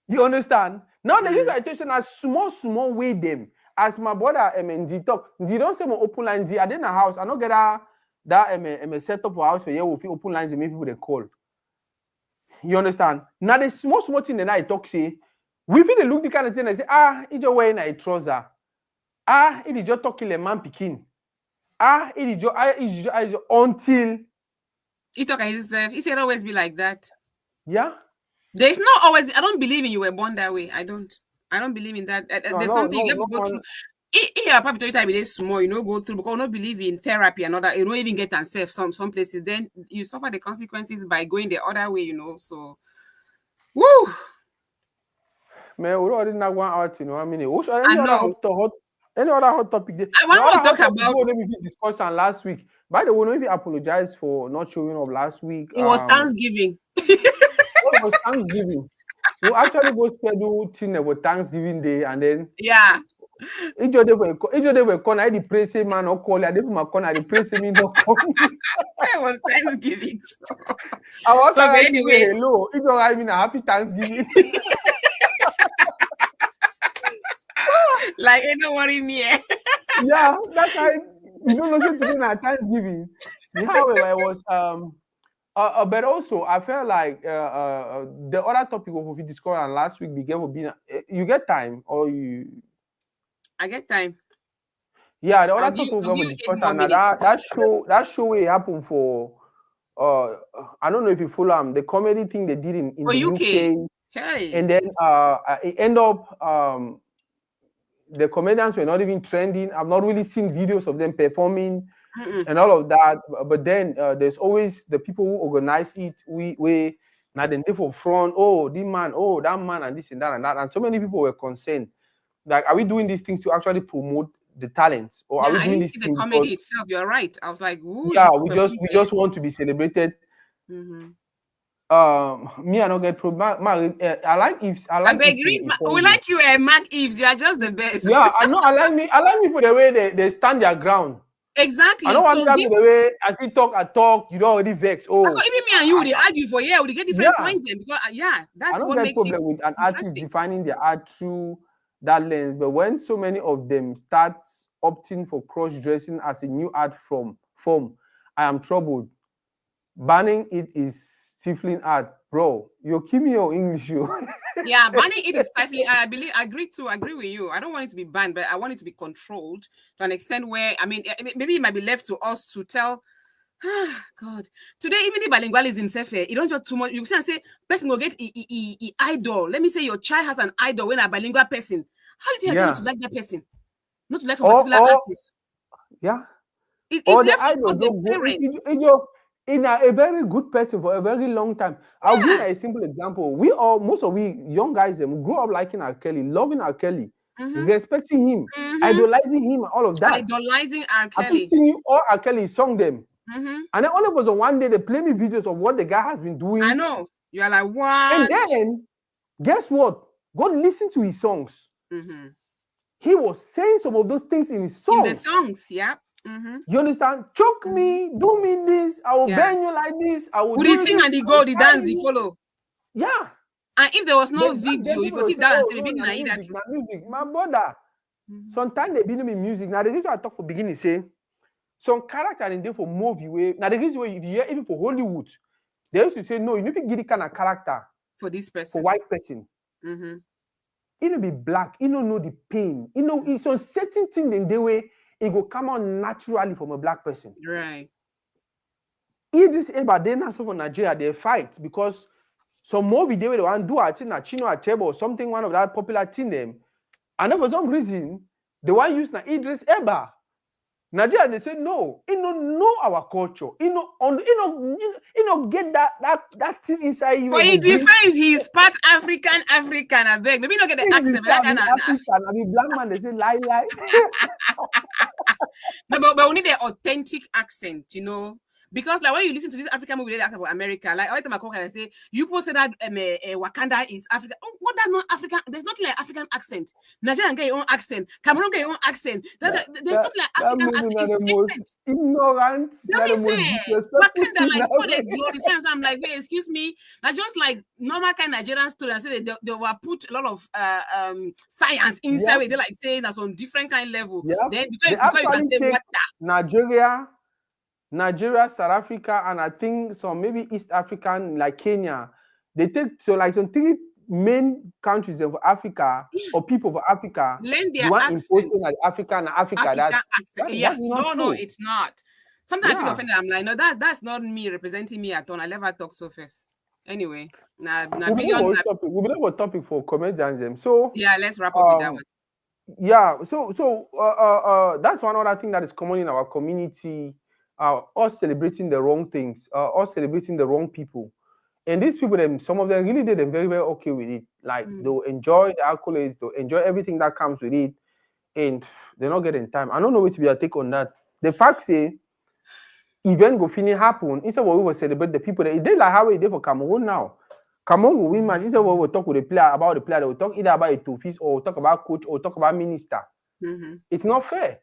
You understand? Now the use Mm. attention as small way them. As my brother MND talk, they don't say my open line. I did in a house. I don't get that setup for house for you with open lines and make people they call. You understand? Now the small thing that I talk say, we feel they look the kind of thing and say, it's just wearing a trouser. It is just talking a man picking. It is just until He talk as himself. He said always be like that. yeah. There's not always. I don't believe in you were born that way. I don't. I don't believe in that. There's something you have to go through. If you are probably time it is small, you know, go through because you don't believe in therapy and other, you don't even get yourself some places. Then you suffer the consequences by going the other way, you know. So, woo. Man, we already not 1 hour, you know. I mean, any other hot topic there? I want to talk about. We discussed on last week. By the way, we apologize for not showing up last week. It was Thanksgiving. It was Thanksgiving. We actually go schedule thing about Thanksgiving Day, and then yeah. Each of them were corner. I the praise man or call. I did my corner. The praise me not call me. It was Thanksgiving. I want So to anyway, say hello. It's all right. I mean, a happy Thanksgiving. like, don't worry me. Yeah, that's why you don't know today at Thanksgiving. However, I was but also I felt like the other topic we discussed last week began with being you get time or you. I get time. Yeah, the other topic we discussed and that show it happened for I don't know if you follow them, the comedy thing they did in the UK. Hey. And then it ended up the comedians were not even trending. I've not really seen videos of them performing and all of that. But then there's always the people who organize it. We now then they for front. Oh, this man. Oh, that man, and this and that and that. And so many people were concerned. Like, are we doing these things to actually promote the talent, or are we doing this thing the comedy itself? You're right. I was like, ooh, yeah, we just want to be celebrated. Me, I don't get problem. I like Eves. I like we like you, Mark Eves. You are just the best. Yeah, I know. I like me for the way they stand their ground. Exactly. I don't want to the way as he talk. You don't already vex. Oh, even me and you, they argue for we get different points. Because that's I don't what get makes problem with an artist defining their art through that lens. But when so many of them start opting for cross dressing as a new art form, I am troubled. Banning it is stifling art, bro. You keep me your English, you. Yeah, banning it is stifling. I agree with you. I don't want it to be banned, but I want it to be controlled to an extent where maybe it might be left to us to tell. God, today even the bilingualism self, you don't just too much. You say person will get idol. Let me say your child has an idol when a bilingual person. How did you not to like that person? Not to like a particular artist. Yeah. Or the idol don't go. In a very good person for a very long time. I'll give you a simple example. Most of we young guys, we grew up liking R. Kelly, loving R. Kelly. respecting him, idolizing him, and all of that. Idolizing R. I've Kelly. seen you all R. Kelly song them. And then all of us on one day they play me videos of what the guy has been doing. I know. You are like, what? And then guess what? Go listen to his songs. He was saying some of those things in his songs. In the songs, yeah. You understand? Choke me, do me this, I will bang you like this. I will Would do he sing and he go, the dance, he follow? Yeah. And if there was no video, if you sit down and say, music, my brother. Sometimes they be me music. Now the reason I talk for beginning say some character in there for movie way. Now the reason why if you hear even for Hollywood, they used to say no, you need to give the kind of character for this person, for white person. It will be black, you don't know the pain. You know, it's a certain thing in the way it will come out naturally from a black person. Right. It just about then also for Nigeria, they fight because some movie they want to do I think Chino Achebe or something, one of that popular thing them. And then for some reason, they want to use Idris Elba. Nigeria, they say no, you know our culture. You know, get that thing inside you. But it defends he's part African, I beg. Maybe not get the accent. African, I mean, black man, they say lie. No, but we need the authentic accent, you know. Because like when you listen to this African movie, they ask about America. Like every time I call and I say, you posted that Wakanda is Africa. Oh, what does not African? There's nothing like African accent. Nigerian get your own accent. Cameroon get your own accent. There's nothing like African accent. It's different. Ignorant. Let me say, Wakanda like for the glorify. I'm like, wait, excuse me. That's just like normal kind of Nigerian story. I said they were put a lot of science inside it. They like saying that's on different kind of level. Yeah. Then because you can say what Nigeria, South Africa, and I think some maybe East African like Kenya. They take so like some 3 main countries of Africa or people of Africa. You want imposing like Africa and Africa. That's no, it's not. Sometimes I feel offended. I'm like, no, that's not me representing me at all. I never talk so first. Anyway, we'll be a topic for comedians. So yeah, let's wrap up with that one. Yeah, so that's one other thing that is common in our community. Us celebrating the wrong things, us celebrating the wrong people. And these people, some of them really did them very, very okay with it. Like they'll enjoy the accolades, they'll enjoy everything that comes with it, and they're not getting time. I don't know what to be a take on that. The fact say, event go finish happen, instead of what we will celebrate the people, they like how we did for Cameroon now. Cameroon will win match, instead of what we'll talk with the player about the player, they will talk either about a two-fees or talk about coach or talk about minister. It's not fair.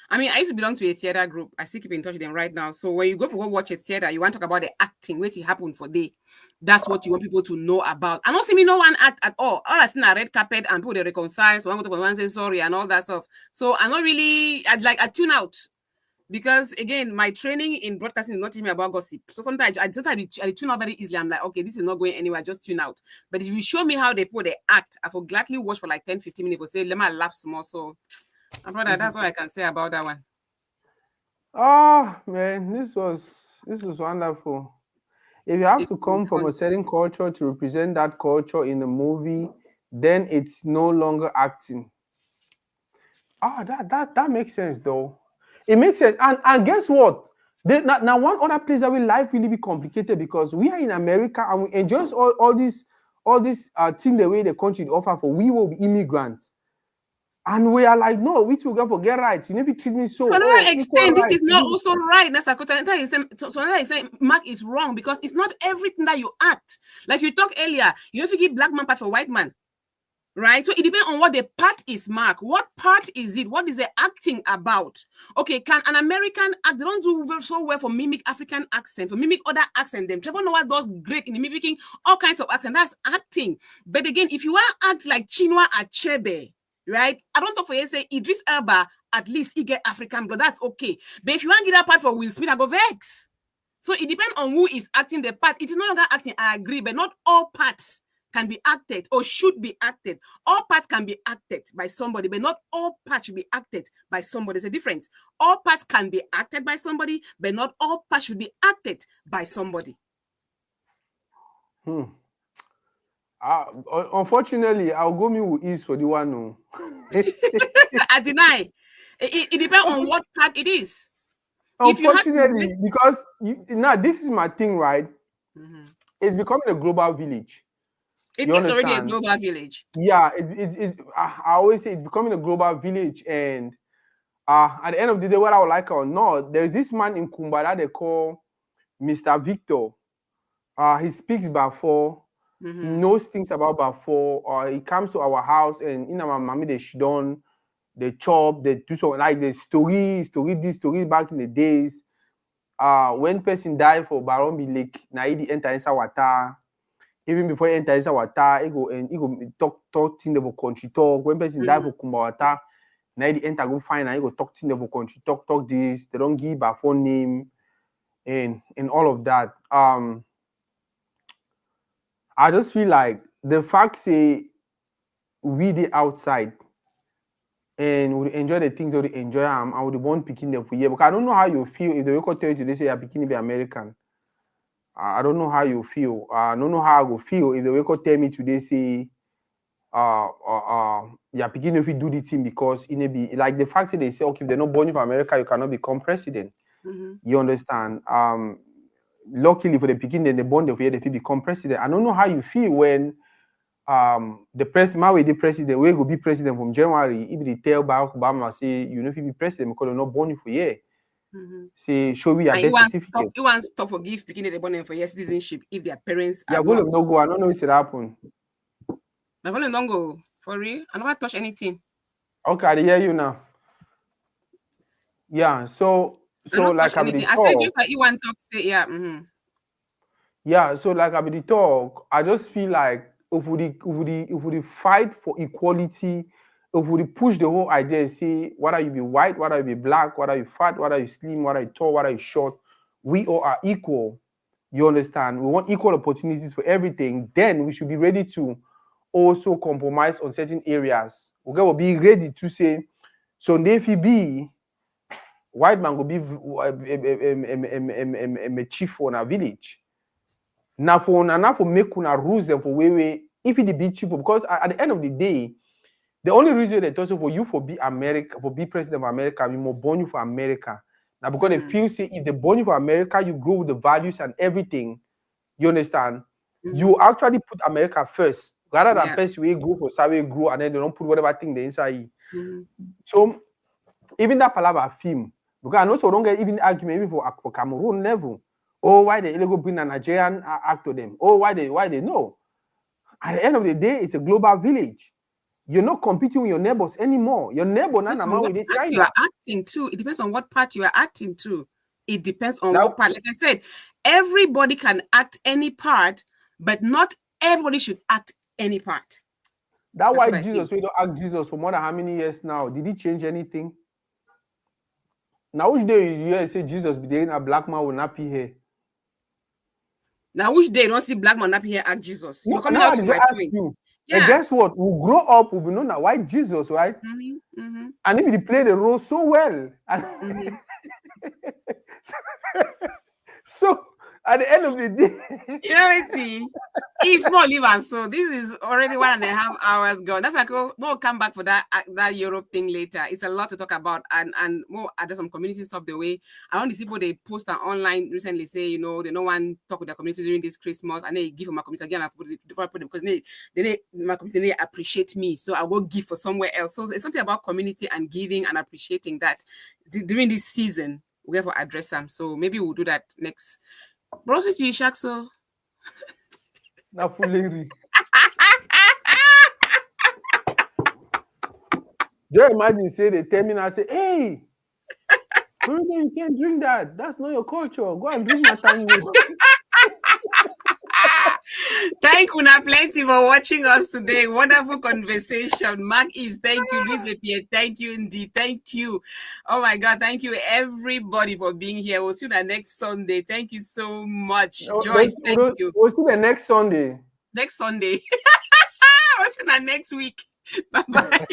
I mean, I used to belong to a theater group. I still keep in touch with them right now. So when you go watch a theater, you want to talk about the acting, what happened for day. That's what you want people to know about. I don't see me no one act at all. All I see a red carpet and people they reconcile. So I go to one say sorry and all that stuff. So I'm not really. I tune out because again, my training in broadcasting is not teaching me about gossip. So sometimes I tune out very easily. I'm like, okay, this is not going anywhere. Just tune out. But if you show me how they act, I will gladly watch for like 10-15 minutes. Or say let me laugh some more. So. My brother, that's what I can say about that one. Oh man, this was wonderful. If you have to come from a certain culture to represent that culture in a movie, then it's no longer acting. That makes sense though. It makes sense. And guess what? Now one other place that life really be complicated because we are in America and we enjoy all this thing the way the country offer for we will be immigrants. And we are like, no, we together for get right. You never treat me so. To another extent, this is not also right. That's a so another extent, Mark is wrong because it's not everything that you act. Like you talked earlier, you have to give black man part for white man. Right? So it depends on what the part is, Mark. What part is it? What is the acting about? Okay, can an American act? They don't do so well for mimic African accent, for mimic other accent. Them Trevor Noah does great in mimicking all kinds of accent. That's acting. But again, if you want to act like Chinua Achebe, right? I don't talk for you say Idris Elba, at least he get African blood. That's okay. But if you want to get that part for Will Smith, I go vex. So it depends on who is acting the part. It is no longer acting, I agree, but not all parts can be acted or should be acted. All parts can be acted by somebody, but not all parts should be acted by somebody. There's a difference. All parts can be acted by somebody, but not all parts should be acted by somebody. Unfortunately, I'll go me with ease for the one. No. I deny. It depends on what part it is. Unfortunately, because now this is my thing, right? It's becoming a global village. It You is already a understand? global village. Yeah, I always say it's becoming a global village, and at the end of the day, whether I like it or not, there's this man in Kumba that they call Mr. Victor. He speaks Bafo. He knows things about Bafo. He comes to our house, and in our mommy they shidon, they chop, they do so like the story this story back in the days. When person die for Barombi Lake, na he enter inside water. Even before he enter inside water, he go talk thing about country talk. When person die for Kumba water, na he enter go find and he go talk thing about country talk this. They don't give a phone name and all of that. I just feel like the fact say we the outside and we enjoy the things that we enjoy and we want picking them for year. Because I don't know how you feel if they will tell you today say you're picking be American. I don't know how you feel. I don't know how I will feel if they will tell me today say you're picking if you do the thing because it may be like the fact that they say okay if they're not born in America you cannot become president. You understand? Luckily for the picking then the born if they become president. I don't know how you feel when the president we go be president from January. If they tell Barack Obama say you know if you be president because you're not born for year. Say show me your death certificate. You want stop for give picking the born for your citizenship if their parents are not. No go. I don't know what will happen. My volume don't go for real. I never touch anything. Okay, I hear you now. Yeah, so like I said just like you want to talk say yeah. Yeah, so like I be the talk, I just feel like if we fight for equality, if we push the whole idea, say whether you be white, whether you be black, whether you fat, whether you slim, whether you tall, whether you short, we all are equal. You understand? We want equal opportunities for everything. Then we should be ready to also compromise on certain areas. Okay, we'll be ready to say, so if he be white man will be a chief on a village. Now for make una rules them for way if it be cheaper because at the end of the day, the only reason they also for you for be America for be president of America, we more born you for America. Now because they feel say if they born you for America, you grow with the values and everything. You understand? You actually put America first rather than person we go for survey grow and then they don't put whatever thing they inside. So even that palabra film because I know so don't get even argument even for Cameroon level. Oh, why they illegal bring a Nigerian act to them? Oh, why they know? At the end of the day, it's a global village. You're not competing with your neighbors anymore. Your neighbor now with China. You are acting to. It depends on what part you are acting to. It depends on what part. Like I said, everybody can act any part, but not everybody should act any part. That's why Jesus, we don't act Jesus for more than how many years now? Did he change anything? Now which day you say Jesus be there a black man with nappy hair? Now which day you don't see black man nappy hair act Jesus? You're coming out to my point. You. Yeah. And guess what? We'll grow up, we'll be known as white Jesus, right? And if he play the role so well. So at the end of the day, you know what see? If small leave us, so this is already 1.5 hours gone. That's like we'll come back for that Europe thing later. It's a lot to talk about and more address some community stuff the way. I want these people they post online recently say, you know, they don't want to talk with their community during this Christmas and they give for my community again before I put them because my community they appreciate me. So I will give for somewhere else. So it's something about community and giving and appreciating that during this season. We have to address them. So maybe we'll do that next. Bros with you, Shaq, so na foolery. Just imagine say they tell me now say, hey, you can't drink that. That's not your culture. Go and drink my tango. Thank you, Una plenty for watching us today. Wonderful conversation. Mark Eves, thank you. Luis Pierre, thank you indeed. Thank you. Oh my God, thank you everybody for being here. We'll see you next Sunday. Thank you so much. Joyce, thank you. We'll see you next Sunday. Next Sunday. We'll see you next week. Bye-bye.